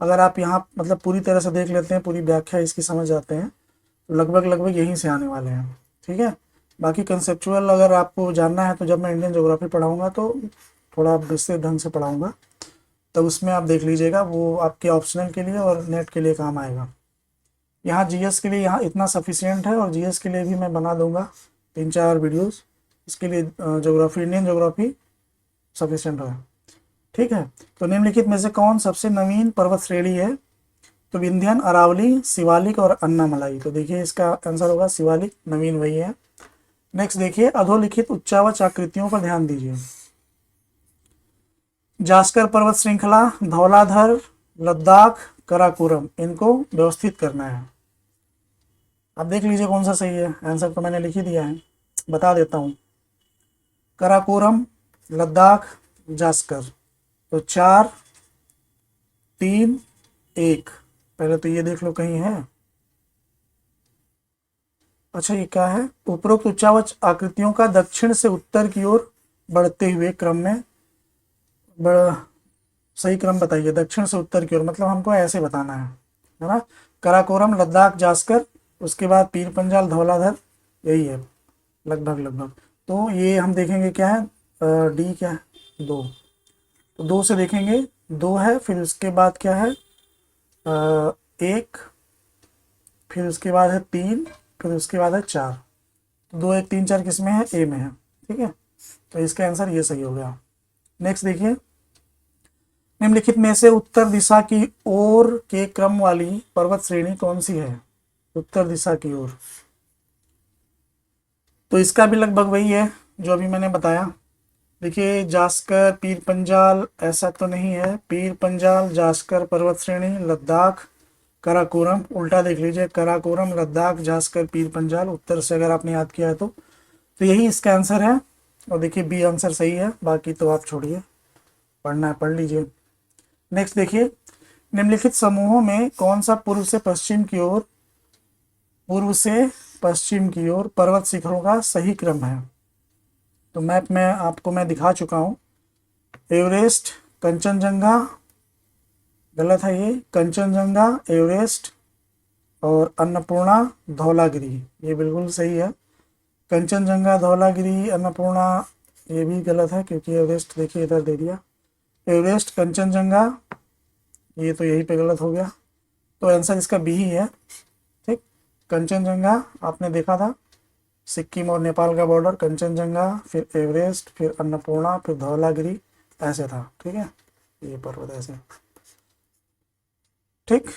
अगर आप यहाँ मतलब पूरी तरह से देख लेते हैं, पूरी व्याख्या इसकी समझ जाते हैं, तो लगभग यहीं से आने वाले हैं। ठीक है, बाकी कंसेप्चुअल अगर आपको जानना है तो जब मैं इंडियन ज्योग्राफी पढ़ाऊँगा तो थोड़ा विस्तृत ढंग से पढ़ाऊँगा, तो उसमें आप देख लीजिएगा, वो आपके ऑप्शनल के लिए और नेट के लिए काम आएगा। यहाँ जीएस के लिए यहाँ इतना सफिशिएंट है, और जीएस के लिए भी मैं बना दूंगा 3-4 वीडियोस। इसके लिए ज्योग्राफी, इंडियन ज्योग्राफी सफिशिएंट है। ठीक है, तो निम्नलिखित में से कौन सबसे नवीन पर्वत श्रेणी है? तो विंध्यन, अरावली, शिवालिक और अन्नामलाई। तो देखिए, इसका आंसर होगा शिवालिक, नवीन वही है। नेक्स्ट देखिए, अधोलिखित उच्चावच आकृतियों पर ध्यान दीजिए। जास्कर पर्वत श्रृंखला, धौलाधर, लद्दाख, कराकोरम, इनको व्यवस्थित करना है। आप देख लीजिए कौन सा सही है। आंसर तो मैंने लिख ही दिया है, बता देता हूँ। कराकोरम, लद्दाख, जास्कर। तो 4, 3, 1। पहले तो ये देख लो कहीं है। अच्छा, ये क्या है? उपरोक्त उच्चावच आकृतियों का दक्षिण से उत्तर की ओर बढ़ते हुए क्रम में सही क्रम बताइए। दक्षिण से उत्तर की ओर मतलब हमको ऐसे बताना है ना। कराकोरम, लद्दाख, जास्कर, उसके बाद पीर पंजाल, धौलाधर, यही है लगभग। तो ये हम देखेंगे क्या है, डी क्या है? 2। तो 2 से देखेंगे, 2 है, फिर उसके बाद क्या है, 1, फिर उसके बाद है 3, फिर उसके बाद है 4। तो 2, 1, 3, 4 किस में है? ए में है। ठीक है, तो इसका आंसर ये सही हो गया। नेक्स्ट देखिए, निम्नलिखित में से उत्तर दिशा की ओर के क्रम वाली पर्वत श्रेणी कौन सी है? उत्तर दिशा की ओर, तो इसका भी लगभग वही है जो अभी मैंने बताया। देखिए, जास्कर, पीर पंजाल, ऐसा तो नहीं है। पीर पंजाल, जास्कर पर्वत श्रेणी, लद्दाख, कराकोरम, उल्टा देख लीजिए, कराकोरम, लद्दाख, जास्कर, पीर पंजाल, उत्तर से अगर आपने याद किया है तो यही इसका आंसर है। और देखिए, बी आंसर सही है, बाकी तो आप छोड़िए, पढ़ना है पढ़ लीजिए। नेक्स्ट देखिए, निम्नलिखित समूहों में कौन सा पूर्व से पश्चिम की ओर पूर्व से पश्चिम की ओर पर्वत शिखरों का सही क्रम है। तो मैप में आपको मैं दिखा चुका हूँ। एवरेस्ट, कंचनजंगा, गलत है ये, कंचनजंगा, एवरेस्ट और अन्नपूर्णा, धौलागिरी, ये बिल्कुल सही है। कंचनजंगा, धौलागिरी, अन्नपूर्णा ये भी गलत है, क्योंकि एवरेस्ट देखिए इधर दे दिया। एवरेस्ट, कंचनजंगा, ये तो यहीं पे गलत हो गया। तो आंसर इसका बी ही है। ठीक, कंचनजंगा आपने देखा था, सिक्किम और नेपाल का बॉर्डर, कंचनजंगा, फिर एवरेस्ट, फिर अन्नपूर्णा, फिर धौलागिरी, ऐसे था। ठीक है, ये पर्वत ऐसे। ठीक,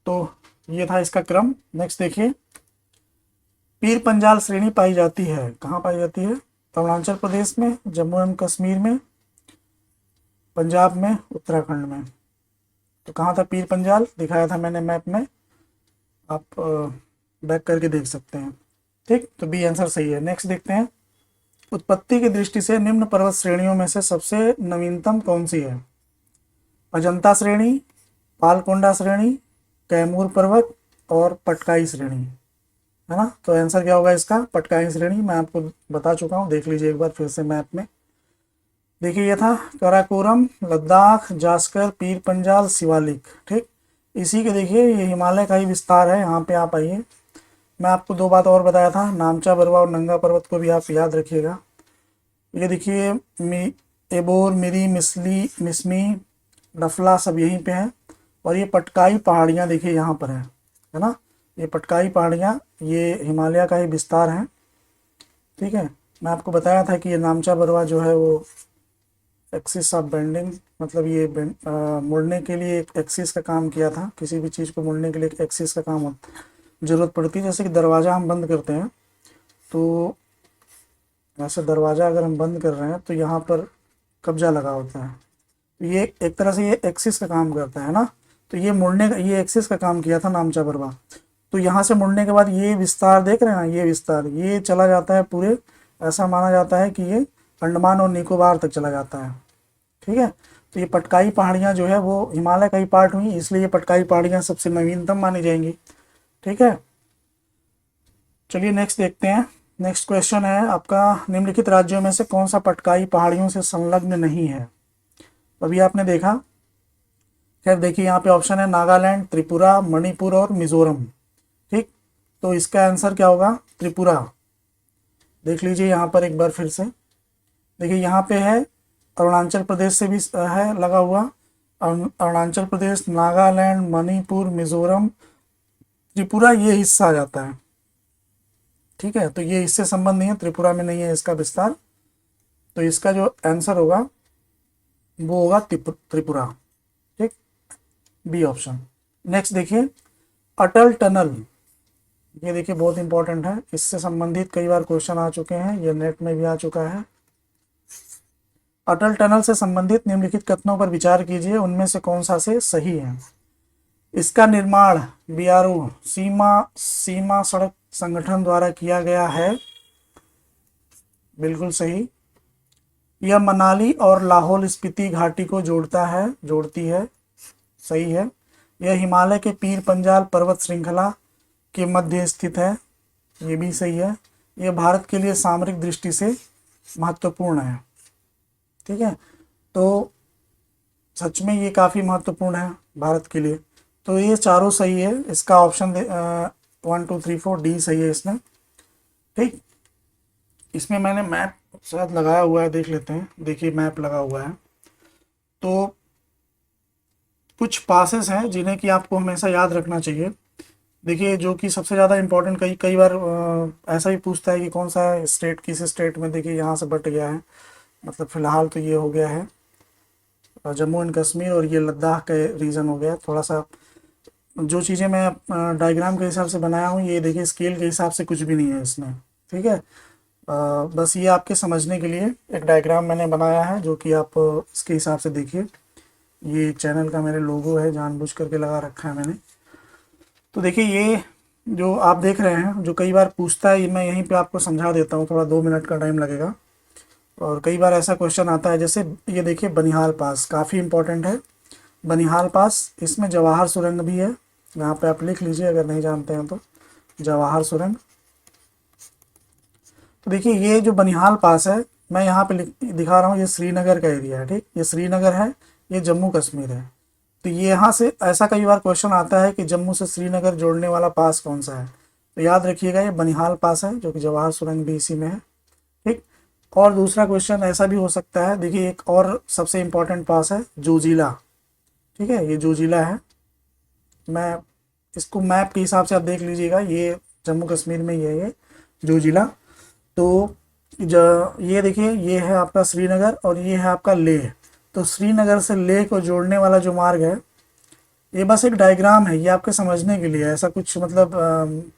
तो ये था इसका क्रम। नेक्स्ट देखिए, पीर पंजाल श्रेणी पाई जाती है, कहाँ पाई जाती है? अरुणाचल प्रदेश में, जम्मू एवं कश्मीर में, पंजाब में, उत्तराखंड में। तो कहाँ था पीर पंजाल, दिखाया था मैंने मैप में, आप बैक करके देख सकते हैं। ठीक, तो बी आंसर सही है। नेक्स्ट देखते हैं, उत्पत्ति की दृष्टि से निम्न पर्वत श्रेणियों में से सबसे नवीनतम कौन सी है? अजंता श्रेणी, पालकोंडा श्रेणी, कैमूर पर्वत और पटकाई श्रेणी, है ना? तो आंसर क्या होगा इसका? पटकाई श्रेणी। मैं आपको बता चुका हूँ, देख लीजिए एक बार फिर से मैप में। देखिए ये था काराकोरम, लद्दाख, जास्कर, पीर पंजाल, शिवालिक। ठीक, इसी के देखिए ये हिमालय का ही विस्तार है। यहाँ पे आप आइए, मैं आपको दो बात और बताया था, नामचा बरवा और नंगा पर्वत को भी आप याद रखिएगा। ये देखिए एबोर, मिरी, मिसमी, डफला सब यहीं पे हैं। और ये पटकाई पहाड़ियाँ देखिए यहाँ पर है ना? ये पटकाई पहाड़ियाँ ये हिमालय का ही विस्तार है। ठीक है, मैं आपको बताया था कि ये नामचा बरवा जो है वो एक्सिस ऑफ बेंडिंग, मतलब ये मुड़ने के लिए एक एक्सिस का काम किया था। किसी भी चीज़ को मुड़ने के लिए एक एक्सिस का काम ज़रूरत पड़ती है। जैसे कि दरवाज़ा हम बंद करते हैं, तो ऐसे दरवाज़ा अगर हम बंद कर रहे हैं तो यहाँ पर कब्जा लगा होता है, तो ये एक तरह से ये एक्सिस का काम करता है ना। तो ये मुड़ने का, ये एक्सिस का काम किया था नामचा बरवा। तो यहाँ से मुड़ने के बाद ये विस्तार देख रहे हैं ना, ये विस्तार ये चला जाता है पूरे, ऐसा माना जाता है कि ये अंडमान और निकोबार तक चला जाता है। ठीक है, तो ये पटकाई पहाड़ियाँ जो है वो हिमालय का ही पार्ट हुई, इसलिए ये पटकाई पहाड़ियाँ सबसे नवीनतम मानी जाएंगी। ठीक है, चलिए नेक्स्ट देखते हैं। नेक्स्ट क्वेश्चन है आपका, निम्नलिखित राज्यों में से कौन सा पटकाई पहाड़ियों से संलग्न नहीं है? अभी आपने देखा, खैर देखिए यहाँ पे ऑप्शन है नागालैंड, त्रिपुरा, मणिपुर और मिजोरम। ठीक, तो इसका आंसर क्या होगा? त्रिपुरा। देख लीजिए यहाँ पर एक बार फिर से, देखिए यहाँ पे है अरुणाचल प्रदेश से भी है लगा हुआ, अरुणाचल प्रदेश, नागालैंड, मणिपुर, मिजोरम, त्रिपुरा, ये हिस्सा आ जाता है। ठीक है, तो ये इससे संबंध नहीं है, त्रिपुरा में नहीं है इसका विस्तार। तो इसका जो आंसर होगा वो होगा त्रिपुरा। ठीक, बी ऑप्शन। नेक्स्ट देखिए, अटल टनल, ये देखिए बहुत इंपॉर्टेंट है, इससे संबंधित कई बार क्वेश्चन आ चुके हैं, ये नेट में भी आ चुका है। अटल टनल से संबंधित निम्नलिखित कथनों पर विचार कीजिए, उनमें से कौन सा से सही है? इसका निर्माण बीआरओ, सीमा सड़क संगठन द्वारा किया गया है, बिल्कुल सही। यह मनाली और लाहौल स्पीति घाटी को जोड़ती है, सही है। यह हिमालय के पीर पंजाल पर्वत श्रृंखला के मध्य स्थित है, ये भी सही है। यह भारत के लिए सामरिक दृष्टि से महत्वपूर्ण है। ठीक है, तो सच में ये काफ़ी महत्वपूर्ण है भारत के लिए। तो ये चारों सही है, इसका ऑप्शन 1 2 3 4 डी सही है इसमें। ठीक, इसमें मैंने मैप शायद लगाया हुआ है, देख लेते हैं। देखिए मैप लगा हुआ है, तो कुछ पासेस हैं जिन्हें कि आपको हमेशा याद रखना चाहिए। देखिए जो कि सबसे ज़्यादा इम्पोर्टेंट, कई बार ऐसा ही पूछता है कि कौन सा स्टेट किस स्टेट में, देखिए यहाँ से बट गया है, मतलब फ़िलहाल तो ये हो गया है जम्मू एंड कश्मीर, और ये लद्दाख का रीजन हो गया। थोड़ा सा जो चीज़ें मैं डायग्राम के हिसाब से बनाया हूँ, ये देखिए स्केल के हिसाब से कुछ भी नहीं है इसमें। ठीक है, बस ये आपके समझने के लिए एक डायग्राम मैंने बनाया है, जो कि आप इसके हिसाब से देखिए। ये चैनल का मेरे लोगो है, जानबूझ करके लगा रखा है मैंने। तो देखिए ये जो आप देख रहे हैं, जो कई बार पूछता है, ये मैं यहीं पे आपको समझा देता हूँ, थोड़ा 2 मिनट का टाइम लगेगा। और कई बार ऐसा क्वेश्चन आता है, जैसे ये देखिए बनिहाल पास, काफ़ी इंपॉर्टेंट है बनिहाल पास। इसमें जवाहर सुरंग भी है, यहाँ पे आप लिख लीजिए अगर नहीं जानते हैं तो। जवाहर सुरंग। तो देखिए ये जो बनिहाल पास है, मैं यहाँ पे दिखा रहा हूँ, ये श्रीनगर का एरिया है, ठीक, ये श्रीनगर है, ये जम्मू कश्मीर है। तो ये यहाँ से ऐसा कई बार क्वेश्चन आता है कि जम्मू से श्रीनगर जोड़ने वाला पास कौन सा है, तो याद रखिएगा ये बनिहाल पास है, जो कि जवाहर सुरंग भी इसी में है, ठीक। और दूसरा क्वेश्चन ऐसा भी हो सकता है, देखिए एक और सबसे इम्पोर्टेंट पास है जोजिला, ठीक है, ये जोजिला है। मैं इसको मैप के हिसाब से आप देख लीजिएगा, ये जम्मू कश्मीर में ही है ये जोजिला। तो ये देखिए ये है आपका श्रीनगर और ये है आपका लेह। तो श्रीनगर से लेह को जोड़ने वाला जो मार्ग है, ये बस एक डायग्राम है, ये आपके समझने के लिए, ऐसा कुछ मतलब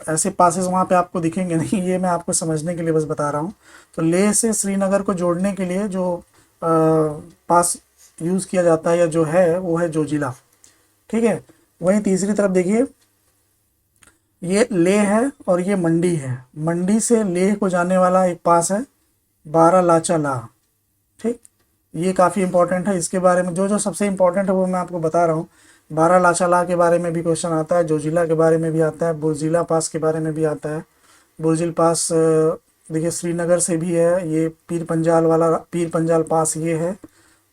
ऐसे पासेस वहाँ पे आपको दिखेंगे नहीं, ये मैं आपको समझने के लिए बस बता रहा हूँ। तो लेह से श्रीनगर को जोड़ने के लिए जो पास यूज़ किया जाता है या जो है वो है जोजिला, ठीक है। वहीं तीसरी तरफ देखिए ये लेह है और ये मंडी है, मंडी से लेह को जाने वाला एक पास है बारालाचा ला, ठीक। ये काफ़ी इंपॉर्टेंट है, इसके बारे में जो जो सबसे इंपॉर्टेंट है वो मैं आपको बता रहा हूँ। बारालाचा ला के बारे में भी क्वेश्चन आता है, जोजिला के बारे में भी आता है, बुर्जिला पास के बारे में भी आता है। बुर्जिल पास देखिए श्रीनगर से भी है, ये पीर पंजाल वाला पीर पंजाल पास ये है।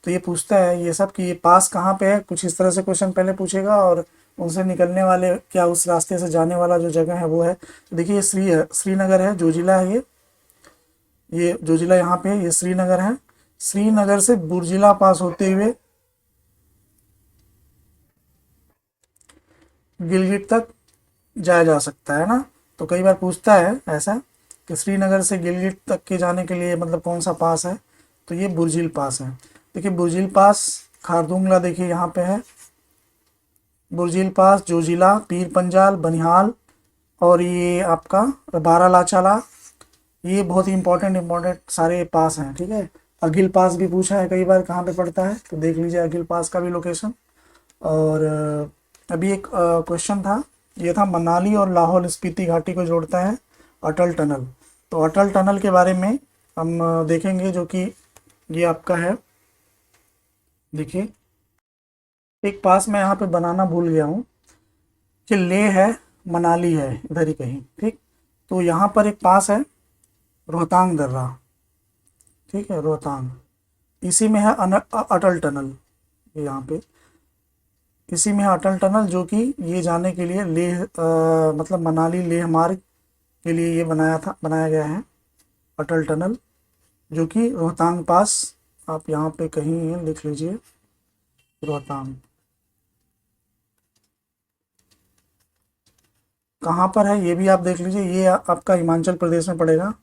तो ये पूछता है ये सब कि ये पास कहाँ पे है, कुछ इस तरह से क्वेश्चन पहले पूछेगा, और उनसे निकलने वाले क्या उस रास्ते से जाने वाला जो जगह है वो है। तो देखिए ये श्रीनगर है, जोजिला है, ये जोजिला यहाँ पे है, ये श्रीनगर है। श्रीनगर से बुर्जिला पास होते हुए गिलगित तक जाया जा सकता है ना। तो कई बार पूछता है ऐसा कि श्रीनगर से गिलगित तक के जाने के लिए मतलब कौन सा पास है, तो ये बुर्जिल पास है। देखिए बुर्जिल पास खारदुंगला देखिए यहाँ पे है, बुर्जिल पास, जोजिला, पीर पंजाल, बनिहाल और ये आपका बारालाचाला, ये बहुत ही इंपॉर्टेंट सारे पास हैं, ठीक है। अगिल पास भी पूछा है कई बार कहाँ पे पड़ता है, तो देख लीजिए अगिल पास का भी लोकेशन। और अभी एक क्वेश्चन था, ये था मनाली और लाहौल स्पीति घाटी को जोड़ता है अटल टनल। तो अटल टनल के बारे में हम देखेंगे, जो कि ये आपका है, देखिए एक पास मैं यहाँ पे बनाना भूल गया हूँ कि लेह है, मनाली है इधर ही कहीं, ठीक। तो यहाँ पर एक पास है रोहतांग दर्रा, ठीक है, रोहतांग, इसी में है अटल टनल, यहाँ पे इसी में है अटल टनल, जो कि ये जाने के लिए लेह मतलब मनाली लेह मार्ग के लिए ये बनाया गया है अटल टनल, जो कि रोहतांग पास, आप यहाँ पे कहीं है लिख लीजिए रोहतांग कहाँ पर है ये भी आप देख लीजिए, ये आपका हिमाचल प्रदेश में पड़ेगा।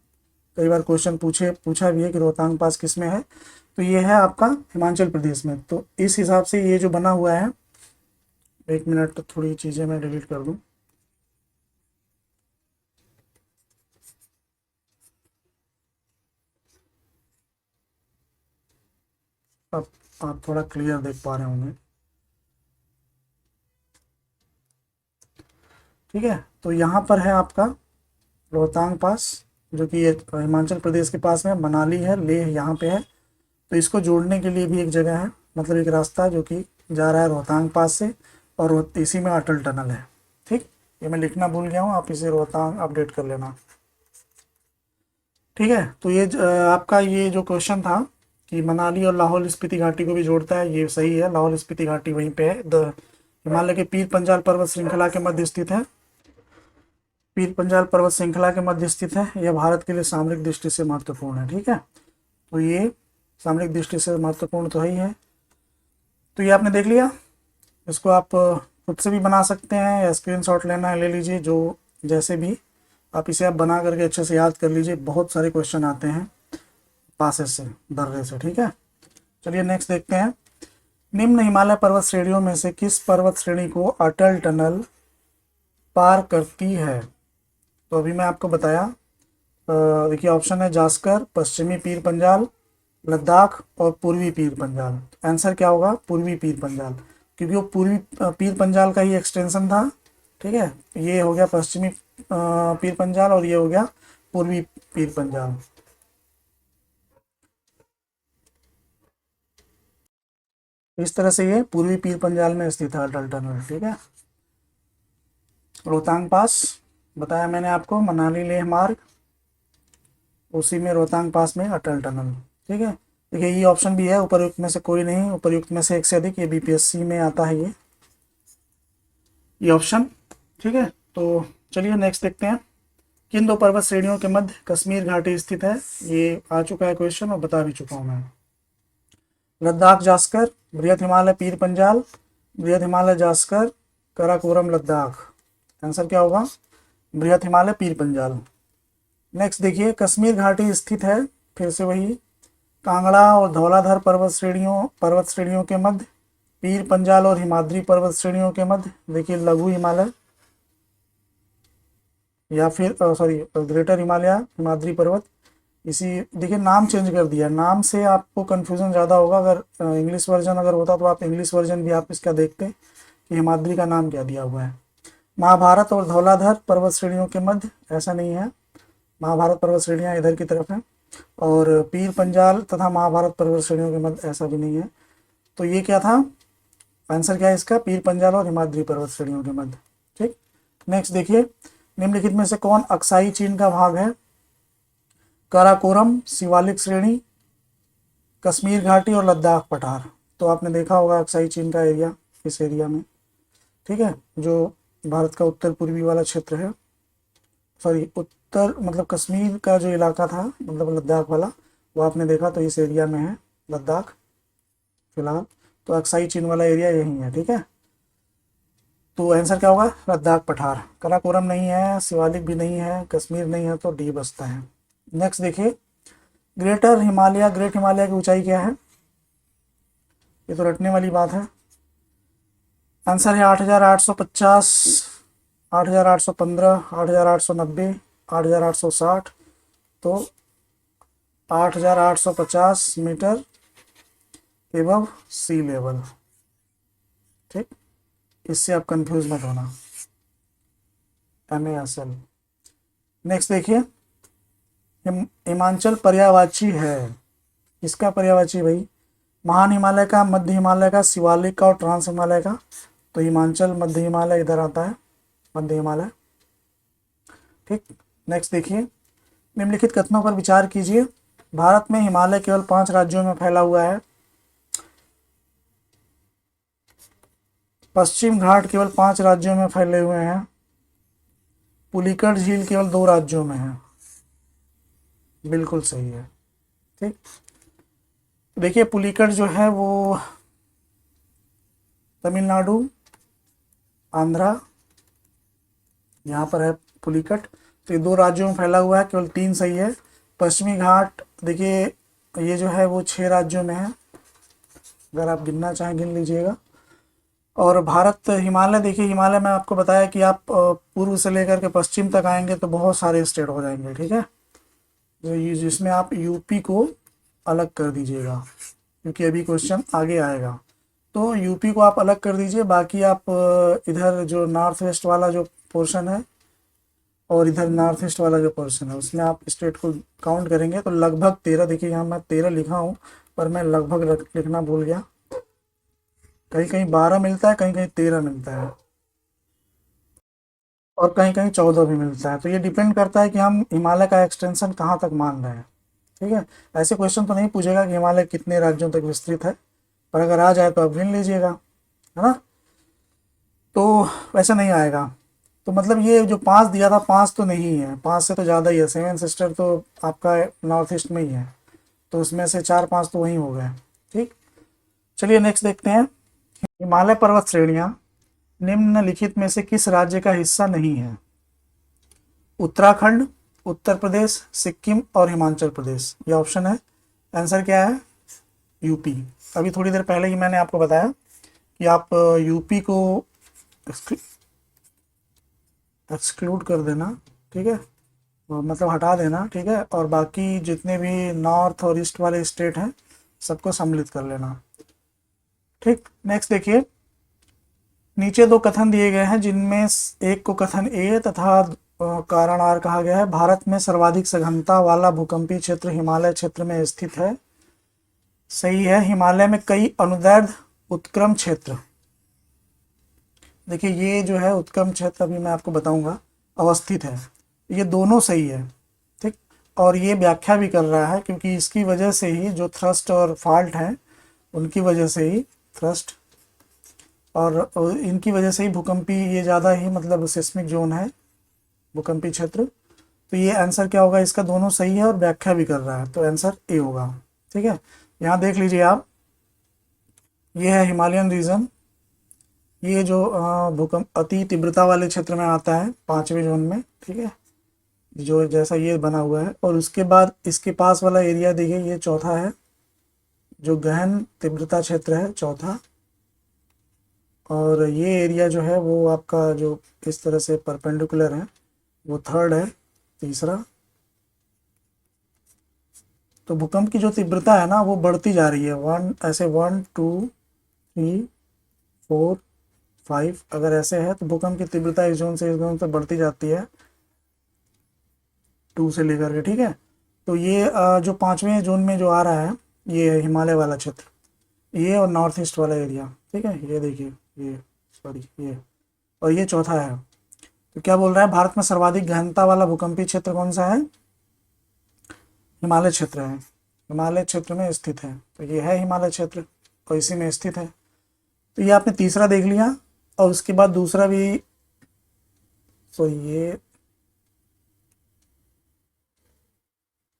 कई बार क्वेश्चन पूछा भी है कि रोहतांग पास किस में है, तो ये है आपका हिमाचल प्रदेश में। तो इस हिसाब से ये जो बना हुआ है, एक मिनट थोड़ी चीज़ें मैं डिलीट कर दूं। अब आप थोड़ा क्लियर देख पा रहे होंगे, ठीक है। तो यहाँ पर है आपका रोहतांग पास, जो कि ये हिमाचल प्रदेश के पास में, मनाली है, लेह यहाँ पे है। तो इसको जोड़ने के लिए भी एक जगह है, मतलब एक रास्ता जो कि जा रहा है रोहतांग पास से, और इसी में अटल टनल है, ठीक। ये मैं लिखना भूल गया हूँ, आप इसे रोहतांग अपडेट कर लेना, ठीक है। तो ये आपका ये जो क्वेश्चन था कि मनाली और लाहौल स्पीति घाटी को भी जोड़ता है, ये सही है, लाहौल स्पीति घाटी वहीं पे है, हिमालय के पीर पंजाल पर्वत श्रृंखला के मध्य स्थित है, पीर पंजाल पर्वत श्रृंखला के मध्य स्थित है। यह भारत के लिए सामरिक दृष्टि से महत्वपूर्ण है, ठीक है। तो ये सामरिक दृष्टि से महत्वपूर्ण तो है ही है। तो ये आपने देख लिया, इसको आप खुद से भी बना सकते हैं या स्क्रीनशॉट लेना है ले लीजिए, जो जैसे भी आप इसे आप बना करके अच्छे से याद कर लीजिए, बहुत सारे क्वेश्चन आते हैं पासेस से, दर्रे से, ठीक है। चलिए नेक्स्ट देखते हैं, निम्न हिमालय पर्वत श्रेणियों में से किस पर्वत श्रेणी को अटल टनल पार करती है। तो अभी मैं आपको बताया, देखिए ऑप्शन है जास्कर, पश्चिमी पीर पंजाल, लद्दाख और पूर्वी पीर पंजाल। आंसर क्या होगा, पूर्वी पीर पंजाल, क्योंकि वो पूर्वी पीर पंजाल का ही एक्सटेंशन था, ठीक है। ये हो गया पश्चिमी पीर पंजाल और ये हो गया पूर्वी पीर पंजाल। इस तरह से ये पूर्वी पीर पंजाल में स्थित है अटल टनल, ठीक है। रोहतांग पास बताया मैंने आपको, मनाली लेह मार्ग, उसी में रोहतांग पास में अटल टनल। ठीक है, देखिए ये ऑप्शन भी है, उपरयुक्त में से कोई नहीं, उपरयुक्त में से एक से अधिक, ये बीपीएससी में आता है ये ऑप्शन। ठीक है, तो चलिए नेक्स्ट देखते हैं। किन दो पर्वत श्रेणियों के मध्य कश्मीर घाटी स्थित है? ये आ चुका है क्वेश्चन और बता भी चुका हूँ मैं। लद्दाख जास्कर, बृहद हिमालय पीर पंजाल, बृहद हिमालय जास्कर, कराकोरम लद्दाख। आंसर क्या होगा? बृहद हिमालय पीर पंजाल। नेक्स्ट देखिए, कश्मीर घाटी स्थित है, फिर से वही, कांगड़ा और धौलाधर पर्वत श्रेणियों के मध्य, पीर पंजाल और हिमाद्री पर्वत श्रेणियों के मध्य, देखिए लघु हिमालय या फिर सॉरी ग्रेटर हिमालय, हिमाद्री पर्वत। इसी देखिए नाम चेंज कर दिया, नाम से आपको कन्फ्यूज़न ज़्यादा होगा। अगर इंग्लिश वर्जन अगर होता तो आप इंग्लिश वर्जन भी आप इसका देखते कि हिमाद्री का नाम क्या दिया हुआ है। महाभारत और धौलाधर पर्वत श्रेणियों के मध्य, ऐसा नहीं है, महाभारत पर्वत श्रेणियाँ इधर की तरफ हैं, और पीर पंजाल तथा महाभारत पर्वत श्रेणियों के मध्य, ऐसा भी नहीं है। तो ये क्या था? आंसर क्या है इसका? पीर पंजाल और हिमाद्री पर्वत श्रेणियों के मध्य। ठीक, नेक्स्ट देखिए, निम्नलिखित में से कौन अक्साई चीन का भाग है? काराकोरम, शिवालिक श्रेणी, कश्मीर घाटी और लद्दाख पठार। तो आपने देखा होगा अक्साई चीन का एरिया, इस एरिया में, ठीक है, जो भारत का उत्तर पूर्वी वाला क्षेत्र है, सॉरी उत्तर मतलब कश्मीर का जो इलाका था, मतलब लद्दाख वाला, वो आपने देखा, तो इस एरिया में है लद्दाख फिलहाल। तो अक्साई चीन वाला एरिया यही है। ठीक है, तो आंसर क्या होगा? लद्दाख पठार। कराकोरम नहीं है, शिवालिक भी नहीं है, कश्मीर नहीं है, तो डी बचता है। नेक्स्ट देखिए, ग्रेट हिमालय की ऊंचाई क्या है? ये तो रटने वाली बात है। आंसर है 8,850, 8,815, 8,890, 8,860। तो 8,850 मीटर एबव सी लेवल। ठीक, इससे आप कंफ्यूज मत होना, MASL। नेक्स्ट देखिए, हिमाचल पर्यायवाची है, इसका पर्यायवाची भाई, महान हिमालय का, मध्य हिमालय का, शिवालिक का और ट्रांस हिमालय का। तो हिमाचल, मध्य हिमालय इधर आता है, मध्य हिमालय। ठीक, नेक्स्ट देखिए, निम्नलिखित कथनों पर विचार कीजिए। भारत में हिमालय केवल 5 राज्यों में फैला हुआ है। पश्चिम घाट केवल 5 राज्यों में फैले हुए हैं। पुलिकट झील केवल 2 राज्यों में है। बिल्कुल सही है। ठीक, देखिए पुलिकट जो है वो तमिलनाडु, आंध्रा, यहाँ पर है पुलिकट। तो ये 2 राज्यों में फैला हुआ है, केवल 3 सही है। पश्चिमी घाट देखिए ये जो है वो 6 राज्यों में है, अगर आप गिनना चाहें गिन लीजिएगा। और भारत हिमालय, देखिए हिमालय में आपको बताया कि आप पूर्व से लेकर के पश्चिम तक आएंगे तो बहुत सारे स्टेट हो जाएंगे। ठीक है, जिसमें आप यूपी को अलग कर दीजिएगा, क्योंकि अभी क्वेश्चन आगे आएगा। तो यूपी को आप अलग कर दीजिए, बाकी आप इधर जो नॉर्थ वेस्ट वाला जो पोर्शन है और इधर नॉर्थ ईस्ट वाला जो पोर्शन है, उसमें आप स्टेट को काउंट करेंगे तो लगभग 13, देखिए यहाँ मैं 13 लिखा हूँ, पर मैं लगभग लिखना भूल गया। कहीं कहीं 12 मिलता है, कहीं कहीं 13 मिलता है, और कहीं कहीं 14 भी मिलता है। तो ये डिपेंड करता है कि हम हिमालय का एक्सटेंशन कहाँ तक मान रहे हैं। ठीक है, ऐसे क्वेश्चन तो नहीं पूछेगा कि हिमालय कितने राज्यों तक विस्तृत है, पर अगर आ जाए तो आप गिन लीजिएगा, है ना। तो वैसे नहीं आएगा। तो मतलब ये जो 5 दिया था, 5 तो नहीं है, 5 से तो ज़्यादा ही है। 7 सिस्टर तो आपका नॉर्थ ईस्ट में ही है, तो उसमें से 4-5 तो वहीं हो गए। ठीक, चलिए नेक्स्ट देखते हैं। हिमालय पर्वत श्रेणियाँ निम्नलिखित में से किस राज्य का हिस्सा नहीं है? उत्तराखंड, उत्तर प्रदेश, सिक्किम और हिमाचल प्रदेश, ये ऑप्शन है। आंसर क्या है? यूपी। अभी थोड़ी देर पहले ही मैंने आपको बताया कि आप यूपी को एक्सक्लूड कर देना, ठीक है, मतलब हटा देना, ठीक है, और बाकी जितने भी नॉर्थ और ईस्ट वाले स्टेट हैं सबको सम्मिलित कर लेना। ठीक, नेक्स्ट देखिए, नीचे 2 कथन दिए गए हैं, जिनमें एक को कथन ए तथा कारण आर कहा गया है। भारत में सर्वाधिक सघनता वाला भूकंपीय क्षेत्र हिमालय क्षेत्र में स्थित है। सही है। हिमालय में कई अनुदैर्ध्य उत्क्रम क्षेत्र, देखिए ये जो है उत्क्रम क्षेत्र, अभी मैं आपको बताऊंगा अवस्थित है। ये दोनों सही है, ठीक। और ये व्याख्या भी कर रहा है, क्योंकि इसकी वजह से ही जो थ्रस्ट और फॉल्ट हैं उनकी वजह से ही थ्रस्ट और इनकी वजह से ही भूकंपी ये ज़्यादा ही मतलब सिस्मिक जोन है, भूकंपी क्षेत्र। तो ये आंसर क्या होगा इसका, दोनों सही है और व्याख्या भी कर रहा है, तो आंसर ए होगा। ठीक है, यहाँ देख लीजिए आप, ये है हिमालयन रीजन। ये जो भूकंप अति तीव्रता वाले क्षेत्र में आता है, 5वें जोन में। ठीक है, जो जैसा ये बना हुआ है, और उसके बाद इसके पास वाला एरिया देखिए, ये चौथा है, जो गहन तीव्रता क्षेत्र है, चौथा। और ये एरिया जो है वो आपका जो इस तरह से परपेंडिकुलर है, वो थर्ड है, तीसरा। तो भूकंप की जो तीव्रता है ना वो बढ़ती जा रही है, वन ऐसे 1 2 3 4 5 अगर ऐसे है तो भूकंप की तीव्रता इस जोन से इस जोन तक बढ़ती जाती है, 2 से लेकर के। ठीक है, तो ये जो 5वें जोन में जो आ रहा है ये है हिमालय वाला क्षेत्र, ये और नॉर्थ ईस्ट वाला एरिया। ठीक है, ये देखिए, ये सॉरी ये, और ये चौथा है। तो क्या बोल रहा है, भारत में सर्वाधिक गहनता वाला भूकंपीय क्षेत्र कौन सा है, हिमालय क्षेत्र है, हिमालय क्षेत्र में स्थित है। तो ये है हिमालय क्षेत्र और इसी में स्थित है। तो ये आपने तीसरा देख लिया, और उसके बाद दूसरा भी, तो ये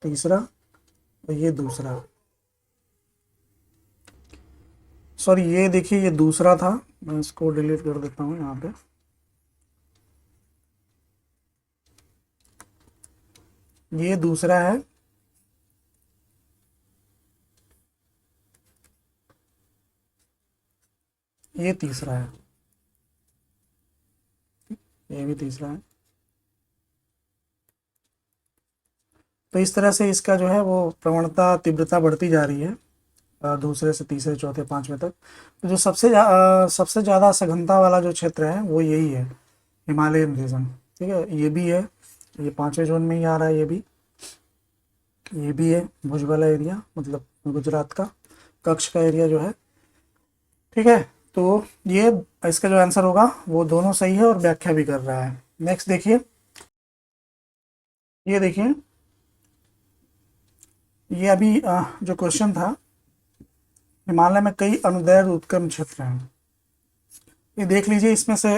तीसरा और ये दूसरा, सॉरी ये देखिए ये दूसरा था, मैं इसको डिलीट कर देता हूँ यहाँ पे। ये दूसरा है, ये तीसरा है, ये भी तीसरा है। तो इस तरह से इसका जो है वो प्रवणता तीव्रता बढ़ती जा रही है, दूसरे से तीसरे चौथे पांचवें तक। तो जो सबसे ज़्यादा सघनता वाला जो क्षेत्र है वो यही है, हिमालयन रीजन। ठीक है, ये भी है, ये 5वें जोन में ही आ रहा है, ये भी है भुज वाला एरिया, मतलब गुजरात का कच्छ का एरिया जो है। ठीक है, तो ये इसका जो आंसर होगा वो दोनों सही है और व्याख्या भी कर रहा है। नेक्स्ट देखिए, ये देखिए, ये अभी जो क्वेश्चन था, हिमालय में कई अनुदैर्घ्य उत्क्रम क्षेत्र हैं। ये देख लीजिए, इसमें से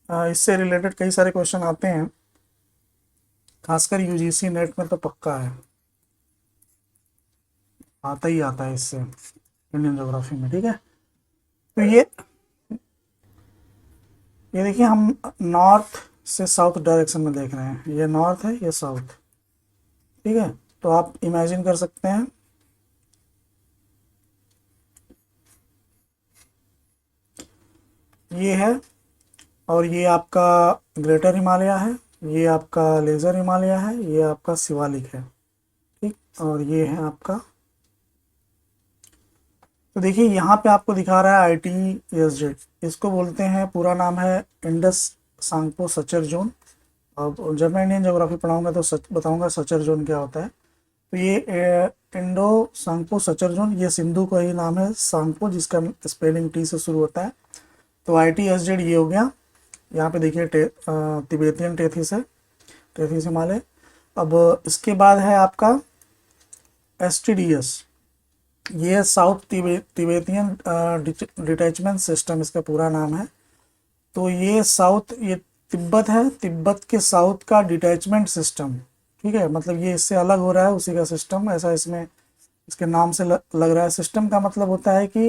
इससे रिलेटेड कई सारे क्वेश्चन आते हैं, खासकर यूजीसी नेट में तो पक्का है, आता ही आता है इससे इंडियन ज्योग्राफी में। ठीक है, तो ये देखिए, हम नॉर्थ से साउथ डायरेक्शन में देख रहे हैं, ये नॉर्थ है, ये साउथ। ठीक है, तो आप इमेजिन कर सकते हैं, ये है, और ये आपका ग्रेटर हिमालय है, ये आपका लेज़र हिमालय है, ये आपका शिवालिक है। ठीक, और ये है आपका, तो देखिए यहाँ पे आपको दिखा रहा है ITSZ, इसको बोलते हैं, पूरा नाम है इंडस सांगपो सचर जोन। अब जब मैं इंडियन ज्योग्राफी पढ़ाऊंगा तो बताऊंगा सचर जोन क्या होता है। तो ये इंडो सांगपो सचर जोन, ये सिंधु का ही नाम है, सांगपो जिसका स्पेलिंग T से शुरू होता है। तो ITSZ ये हो गया। यहाँ पे देखिए तिब्बतियन टेथिस है, टेथिस हिमालय। अब इसके बाद है आपका STDS, ये साउथ तिब्बतियन डिटैचमेंट सिस्टम इसका पूरा नाम है। तो ये साउथ, ये तिब्बत है, तिब्बत के साउथ का डिटैचमेंट सिस्टम। ठीक है, मतलब ये इससे अलग हो रहा है, उसी का सिस्टम, ऐसा इसमें इसके नाम से लग रहा है। सिस्टम का मतलब होता है कि,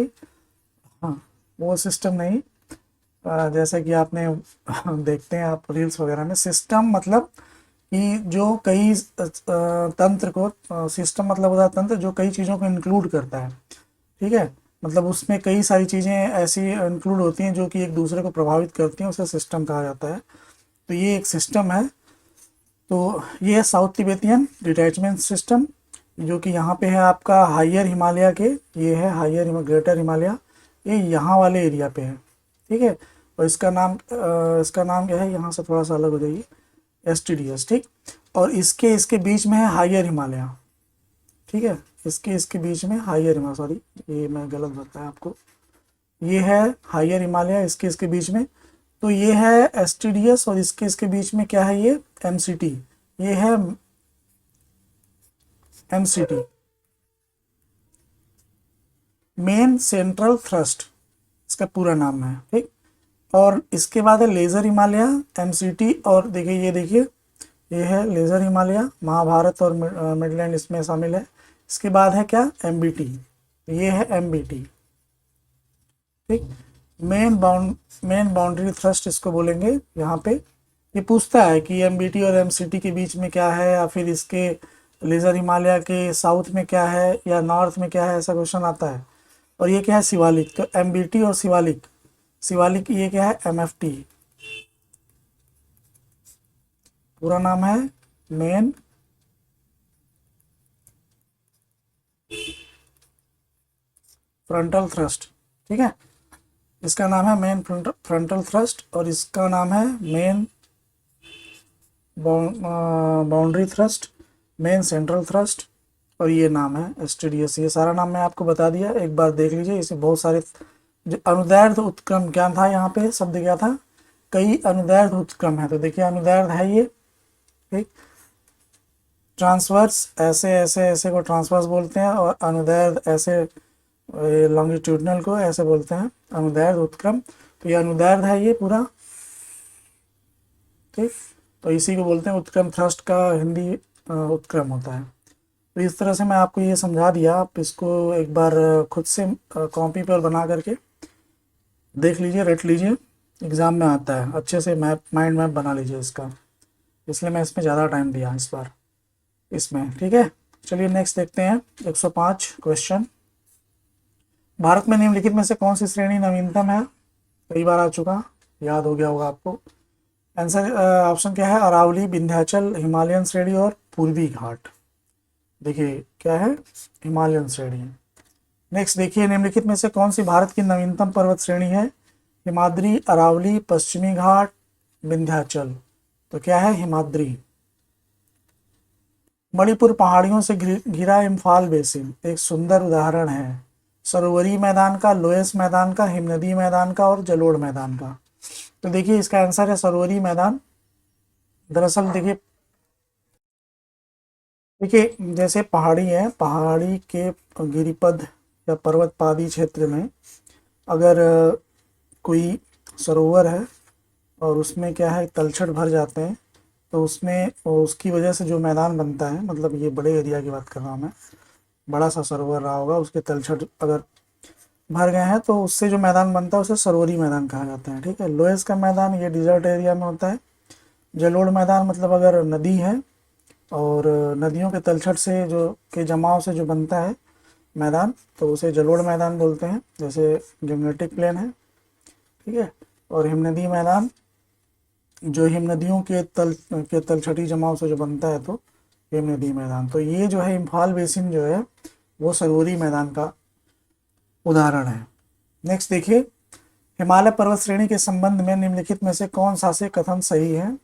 हाँ वो सिस्टम नहीं, जैसा कि आपने देखते हैं आप रील्स वगैरह में, सिस्टम मतलब कि जो कई तंत्र को, सिस्टम मतलब होता है तंत्र जो कई चीज़ों को इंक्लूड करता है। ठीक है, मतलब उसमें कई सारी चीज़ें ऐसी इंक्लूड होती हैं जो कि एक दूसरे को प्रभावित करती हैं, उसे सिस्टम कहा जाता है। तो ये एक सिस्टम है। तो ये है साउथ तिब्बतियन डिटैचमेंट सिस्टम, जो कि यहाँ पे है आपका हायर हिमालय के, ये है हायर ग्रेटर हिमालय, ये यहाँ वाले एरिया पे है। ठीक है, और इसका नाम क्या है, यहाँ से थोड़ा सा अलग हो जाइए, STDS। ठीक, और इसके बीच में है हायर हिमालय। ठीक है, इसके बीच में हायर हिमालय, सॉरी ये मैं गलत बताया आपको, ये है हायर हिमालय, इसके बीच में। तो ये है एसटीडीएस और इसके इसके बीच में क्या है, ये एमसीटी, ये है एमसीटी, मेन सेंट्रल थ्रस्ट, इसका पूरा नाम है, ठीक। और इसके बाद है लेजर हिमालय, एमसीटी, और देखिए ये देखिए ये है लेजर हिमालय, महाभारत और मिडलैंड इसमें शामिल है। इसके बाद है क्या, एमबीटी, ये है एमबीटी, ठीक। मेन बाउंड्री थ्रस्ट इसको बोलेंगे यहाँ पे। ये पूछता है कि एमबीटी और एमसीटी के बीच में क्या है, या फिर इसके लेजर हिमालय के साउथ में क्या है या नॉर्थ में क्या है, ऐसा क्वेश्चन आता है। और ये क्या है, शिवालिक, तो एमबीटी और शिवालिक, शिवालिक ये क्या है, एमएफटी, पूरा नाम है मेन फ्रंटल थ्रस्ट, ठीक है। इसका नाम है मेन फ्रंटल थ्रस्ट, और इसका नाम है main boundary thrust, main central thrust, और ये नाम है एसटीडीएस। ये सारा नाम मैं आपको बता दिया, एक बार देख लीजिए। इसमें बहुत सारे अनुदैर्ध्य उत्क्रम क्या था, यहाँ पे शब्द क्या था, कई अनुदैर्ध्य उत्क्रम है। तो देखिए अनुदैर्ध्य है ये, ठीक। ट्रांसवर्स ऐसे ऐसे ऐसे को ट्रांसवर्स बोलते हैं, और अनुदैर्ध्य ऐसे लॉन्गिट्यूडनल को ऐसे बोलते हैं अनुदैर्ध्य उत्क्रम। तो ये अनुदैर्ध्य है ये पूरा, ठीक। तो इसी को बोलते हैं उत्क्रम, थ्रस्ट का हिंदी उत्क्रम होता है। तो इस तरह से मैं आपको ये समझा दिया, आप इसको एक बार खुद से कॉपी पर बना करके देख लीजिए, रट लीजिए, एग्ज़ाम में आता है, अच्छे से मैप, माइंड मैप बना लीजिए इसका, इसलिए मैं इसमें ज़्यादा टाइम दिया इस बार इसमें, ठीक है। चलिए नेक्स्ट देखते हैं 105 क्वेश्चन। भारत में निम्नलिखित में से कौन सी श्रेणी नवीनतम है, कई बार आ चुका, याद हो गया होगा आपको। आंसर ऑप्शन क्या है, अरावली, विंध्याचल, हिमालयन श्रेणी और पूर्वी घाट। देखिए क्या है, हिमालयन श्रेणी। नेक्स्ट देखिए, निम्नलिखित में से कौन सी भारत की नवीनतम पर्वत श्रेणी है, हिमाद्री, अरावली, पश्चिमी घाट, विंध्याचल। तो क्या है, हिमाद्री। मणिपुर पहाड़ियों से घिरा इम्फाल बेसिन एक सुंदर उदाहरण है सरोवरी मैदान का, लोएस मैदान का, हिमनदी मैदान का और जलोढ़ मैदान का। तो देखिए इसका आंसर है सरोवरी मैदान। दरअसल देखिए देखिए जैसे पहाड़ी है, पहाड़ी के गिरिपद या पर्वत पादी क्षेत्र में अगर कोई सरोवर है और उसमें क्या है, तलछट भर जाते हैं, तो उसमें उसकी वजह से जो मैदान बनता है, मतलब ये बड़े एरिया की बात कर रहा हूँ मैं, बड़ा सा सरोवर रहा होगा, उसके तलछट अगर भर गए हैं तो उससे जो मैदान बनता है उसे सरोवरी मैदान कहा जाता है, ठीक है। लोएस का मैदान ये डिजर्ट एरिया में होता है। जलोढ़ मैदान मतलब अगर नदी है और नदियों के तलछट से जो के जमाव से जो बनता है मैदान, तो उसे जलोढ़ मैदान बोलते हैं। जैसे गंगेटिक प्लेन है, ठीक है। और हिमनदी मैदान जो हिमनदियों के तलछटी जमाव से जो बनता है, तो हिमनदी मैदान। तो ये जो है इम्फाल बेसिन जो है वो सरोवरी मैदान का उदाहरण है। नेक्स्ट देखिए, हिमालय पर्वत श्रेणी के संबंध में निम्नलिखित में से कौन सा से कथन सही है।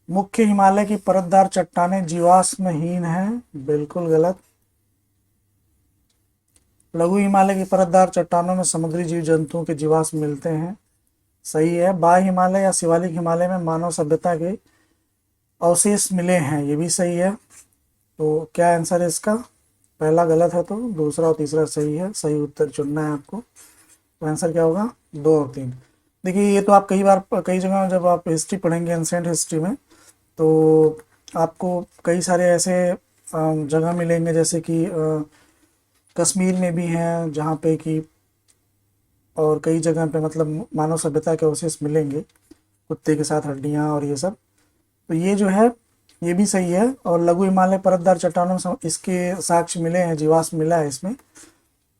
मुख्य हिमालय की परतदार चट्टानें जीवाश्महीन है, बिल्कुल गलत। लघु हिमालय की परतदार चट्टानों में समुद्री जीव जंतुओं के जीवाश्म मिलते हैं, सही है। बाह्य हिमालय या शिवालिक हिमालय में मानव सभ्यता के अवशेष मिले हैं, ये भी सही है। तो क्या आंसर है इसका, पहला गलत है तो दूसरा और तीसरा सही है, सही उत्तर चुनना है आपको। तो आंसर क्या होगा, 2 और 3। देखिए ये तो आप कई जगह जब आप हिस्ट्री पढ़ेंगे, एंसेंट हिस्ट्री में, तो आपको कई सारे ऐसे जगह मिलेंगे, जैसे कि कश्मीर में भी हैं जहाँ पे कि, और कई जगह पे मतलब मानव सभ्यता के अवशेष मिलेंगे, कुत्ते के साथ हड्डियाँ और ये सब। तो ये जो है ये भी सही है। और लघु हिमालय परतदार चट्टानों में इसके साक्ष्य मिले हैं, जीवाश्म मिला है, इसमें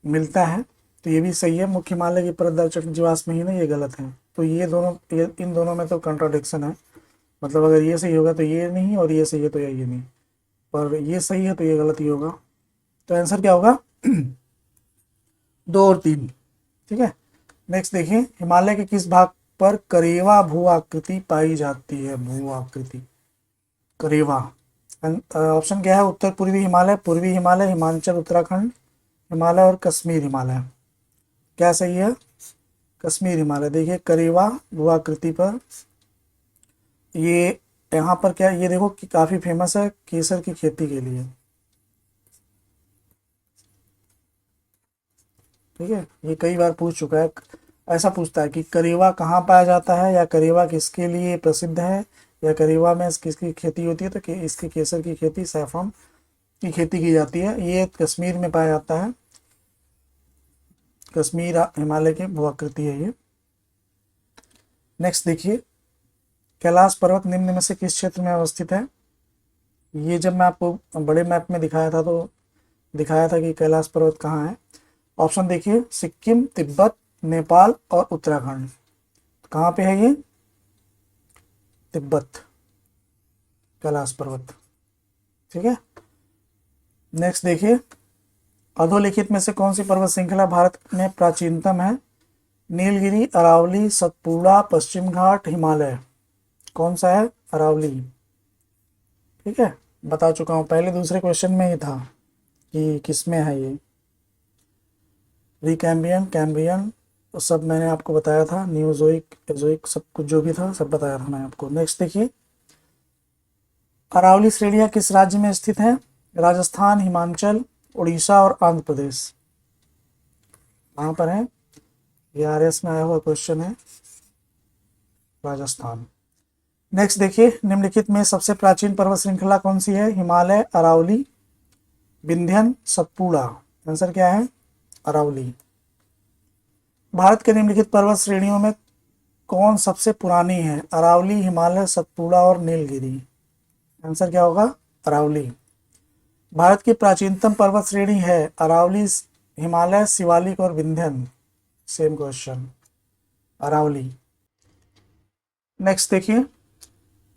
मिलता है, तो ये भी सही है। मुख्य हिमालय की परतदार चट्टान जीवाश्म ही नहीं, ये गलत है। तो ये दोनों, इन दोनों में तो कंट्राडिक्शन है, मतलब अगर ये सही होगा तो ये नहीं, और ये सही है तो ये नहीं, पर ये सही है तो ये गलत ही होगा। तो आंसर क्या होगा 2 और 3, ठीक है। नेक्स्ट देखिए, हिमालय के किस भाग पर करेवा भू आकृति पाई जाती है, भू आकृति करेवा। ऑप्शन क्या है, उत्तर पूर्वी हिमालय, पूर्वी हिमालय, हिमाचल उत्तराखंड हिमालय और कश्मीर हिमालय। क्या सही है, कश्मीर हिमालय। देखिए करेवा भूआकृति पर, ये यहाँ पर क्या, ये देखो कि काफी फेमस है केसर की खेती के लिए। ठीक है, ये कई बार पूछ चुका है, ऐसा पूछता है कि करेवा कहाँ पाया जाता है, या करेवा किसके लिए प्रसिद्ध है, या करेवा में किसकी खेती होती है, तो इसकी केसर की खेती, सैफरन की खेती की जाती है। ये कश्मीर में पाया जाता है, कश्मीर हिमालय की भूआकृति है ये। नेक्स्ट देखिए, कैलाश पर्वत निम्न में से किस क्षेत्र में अवस्थित है। ये जब मैं आपको बड़े मैप में दिखाया था तो दिखाया था कि कैलाश पर्वत कहाँ है। ऑप्शन देखिए, सिक्किम, तिब्बत, नेपाल और उत्तराखंड। कहाँ पे है ये, तिब्बत, कैलाश पर्वत। ठीक है, नेक्स्ट देखिए, अधोलिखित में से कौन सी पर्वत श्रृंखला भारत में प्राचीनतम है। नीलगिरी, अरावली, सतपुड़ा, पश्चिम घाट, हिमालय। कौन सा है, अरावली। ठीक है, बता चुका हूँ, पहले दूसरे क्वेश्चन में ही था कि किसमें है ये। रिकैम्बियन, कैम्ब्रियन, तो सब मैंने आपको बताया था, न्यूज़ोइक, एजोइक, सब कुछ जो भी था सब बताया था मैं आपको। नेक्स्ट देखिए, अरावली श्रेणियां किस राज्य में स्थित है। राजस्थान, हिमाचल, उड़ीसा और आंध्र प्रदेश। कहाँ पर है, ये आरएस में आया हुआ क्वेश्चन है, राजस्थान। नेक्स्ट देखिए, निम्नलिखित में सबसे प्राचीन पर्वत श्रृंखला कौन सी है। हिमालय, अरावली, विंध्यन, सतपुड़ा। आंसर क्या है, अरावली। भारत के निम्नलिखित पर्वत श्रेणियों में कौन सबसे पुरानी है। अरावली, हिमालय, सतपुड़ा और नीलगिरी। आंसर क्या होगा, अरावली। भारत की प्राचीनतम पर्वत श्रेणी है अरावली, हिमालय, शिवालिक और Vindhyan. Same question, Aravalli. Next देखिए,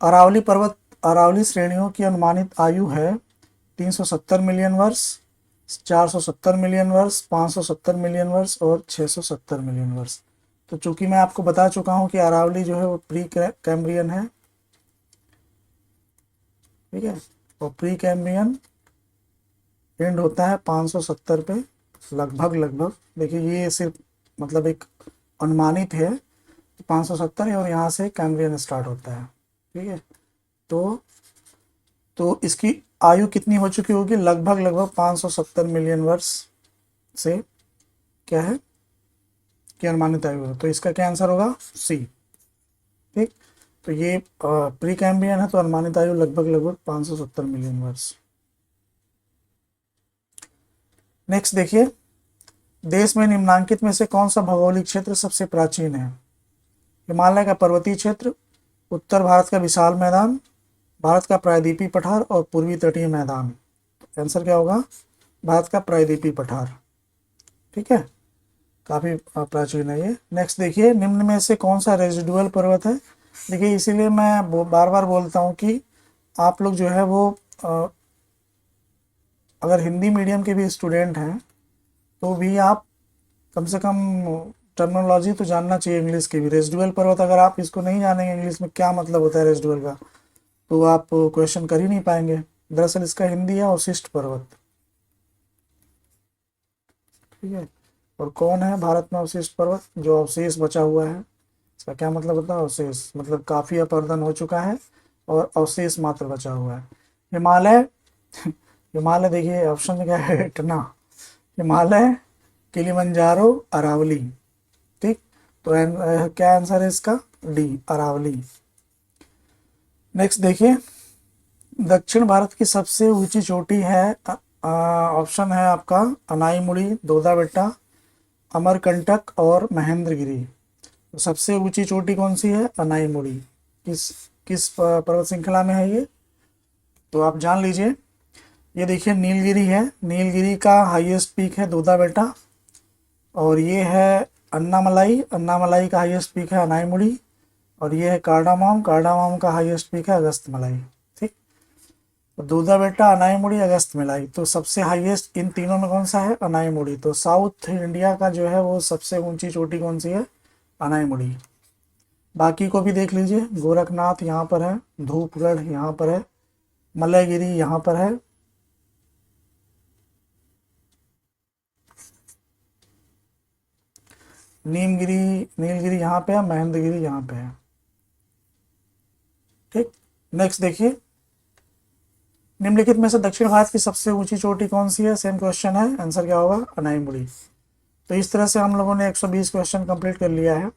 अरावली श्रेणियों की अनुमानित आयु है 370 मिलियन वर्ष, 470 मिलियन वर्ष, 570 मिलियन वर्ष और 670 मिलियन वर्ष। तो चूंकि मैं आपको बता चुका हूं कि अरावली जो है वो प्री कैम्ब्रियन है। ठीक है, और प्री कैम्ब्रियन एंड होता है 570 पे, लगभग। देखिए ये सिर्फ मतलब एक अनुमानित है, 570 है और यहाँ से कैम्ब्रियन स्टार्ट होता है। ठीक है, तो इसकी आयु कितनी हो चुकी होगी, लगभग 570 मिलियन वर्ष से क्या है कि अनुमानित आयु है। तो इसका क्या आंसर होगा, सी। ठीक, तो ये प्री कैम्ब्रियन है तो अनुमानित आयु लगभग 570 मिलियन वर्ष। नेक्स्ट देखिए, देश में निम्नांकित में से कौन सा भौगोलिक क्षेत्र सबसे प्राचीन है। हिमालय का पर्वतीय क्षेत्र, उत्तर भारत का विशाल मैदान, भारत का प्रायद्वीपीय पठार और पूर्वी तटीय मैदान। आंसर क्या होगा, भारत का प्रायद्वीपीय पठार। ठीक है, काफी प्राचीन है ये। नेक्स्ट देखिए, निम्न में से कौन सा रेजिडुअल पर्वत है। देखिए इसीलिए मैं बार बार बोलता हूँ कि आप लोग जो है वो अगर हिंदी मीडियम के भी स्टूडेंट हैं तो भी आप कम से कम टर्मिनोलॉजी तो जानना चाहिए इंग्लिश की भी। रेजिडुअल पर्वत अगर आप इसको नहीं जानेंगे इंग्लिश में क्या मतलब होता है रेजिडुअल का, तो आप क्वेश्चन कर ही नहीं पाएंगे। दरअसल इसका हिंदी है अवशिष्ट पर्वत। ठीक है, और कौन है भारत में अवशिष्ट पर्वत, जो अवशेष बचा हुआ है। इसका क्या मतलब होता है, अवशेष मतलब काफी अपरदन हो चुका है और अवशेष मात्र बचा हुआ है। हिमालय हिमालय देखिए ऑप्शन में क्या है, इतना। हिमालय, किलिमंजारो, अरावली। ठीक, तो क्या आंसर है इसका, डी, अरावली। नेक्स्ट देखिए, दक्षिण भारत की सबसे ऊंची चोटी है, ऑप्शन है आपका अनाईमुड़ी, दोदा बेट्टा, अमरकंटक और महेंद्रगिरी। तो सबसे ऊंची चोटी कौन सी है, अनाईमुड़ी। किस किस पर्वत श्रृंखला में है ये, तो आप जान लीजिए। ये देखिए नीलगिरी है, नीलगिरी का हाईएस्ट पीक है दोदा बेटा, और ये है अन्नामलाई, अन्नामलाई का हाईएस्ट पीक है अनाईमुड़ी, और ये है कार्डामोम, कार्डामोम का हाईएस्ट पीक है अगस्त मलाई। ठीक, तो दोदा बेटा, अनाईमुड़ी, अगस्त मलाई, तो सबसे हाईएस्ट इन तीनों में कौन सा है, अनाईमुड़ी। तो साउथ इंडिया का जो है वो सबसे ऊंची चोटी कौन सी है, अनाईमुड़ी। बाकी को भी देख लीजिए, गोरखनाथ यहाँ पर है, धूपगढ़ यहाँ पर है, मलयगिरी यहाँ पर है। नीमगिरी, नीलगिरी यहाँ पे है, महेंद्रगिरी यहाँ पे है। ठीक, नेक्स्ट देखिए, निम्नलिखित में से दक्षिण भारत की सबसे ऊंची चोटी कौन सी है? सेम क्वेश्चन है, आंसर क्या होगा? अनाईमुड़ी। तो इस तरह से हम लोगों ने 120 क्वेश्चन कंप्लीट कर लिया है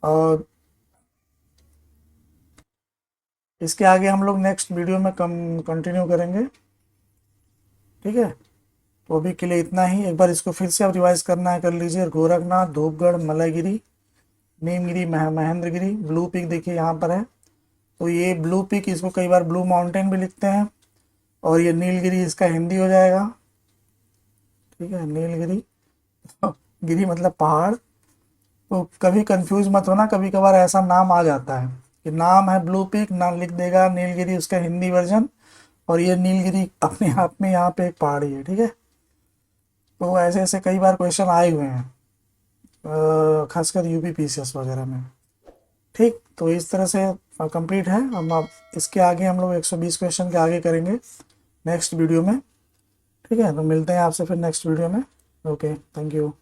और इसके आगे हम लोग नेक्स्ट वीडियो में कंटिन्यू करेंगे। ठीक है, तो अभी के लिए इतना ही। एक बार इसको फिर से आप रिवाइज करना है, कर लीजिए। गोरखनाथ, धूपगढ़, मलयगिरी, नीमगिरी, महेंद्रगिरी। ब्लू पीक देखिए यहाँ पर है, तो ये ब्लू पीक, इसको कई बार ब्लू माउंटेन भी लिखते हैं। और ये नीलगिरी इसका हिंदी हो जाएगा। ठीक है, नीलगिरी गिरी मतलब पहाड़। तो कभी कंफ्यूज मत होना, कभी कभार ऐसा नाम आ जाता है कि नाम है ब्लू पीक, नाम लिख देगा नीलगिरी उसका हिंदी वर्जन, और ये नीलगिरी अपने आप में यहाँ पे एक पहाड़ी है। ठीक है, तो ऐसे ऐसे कई बार क्वेश्चन आए हुए हैं, खासकर यूपी पीसीएस वगैरह में। ठीक, तो इस तरह से कंप्लीट है। हम अब इसके आगे हम लोग 120 क्वेश्चन के आगे करेंगे नेक्स्ट वीडियो में। ठीक है, तो मिलते हैं आपसे फिर नेक्स्ट वीडियो में। Okay, thank you.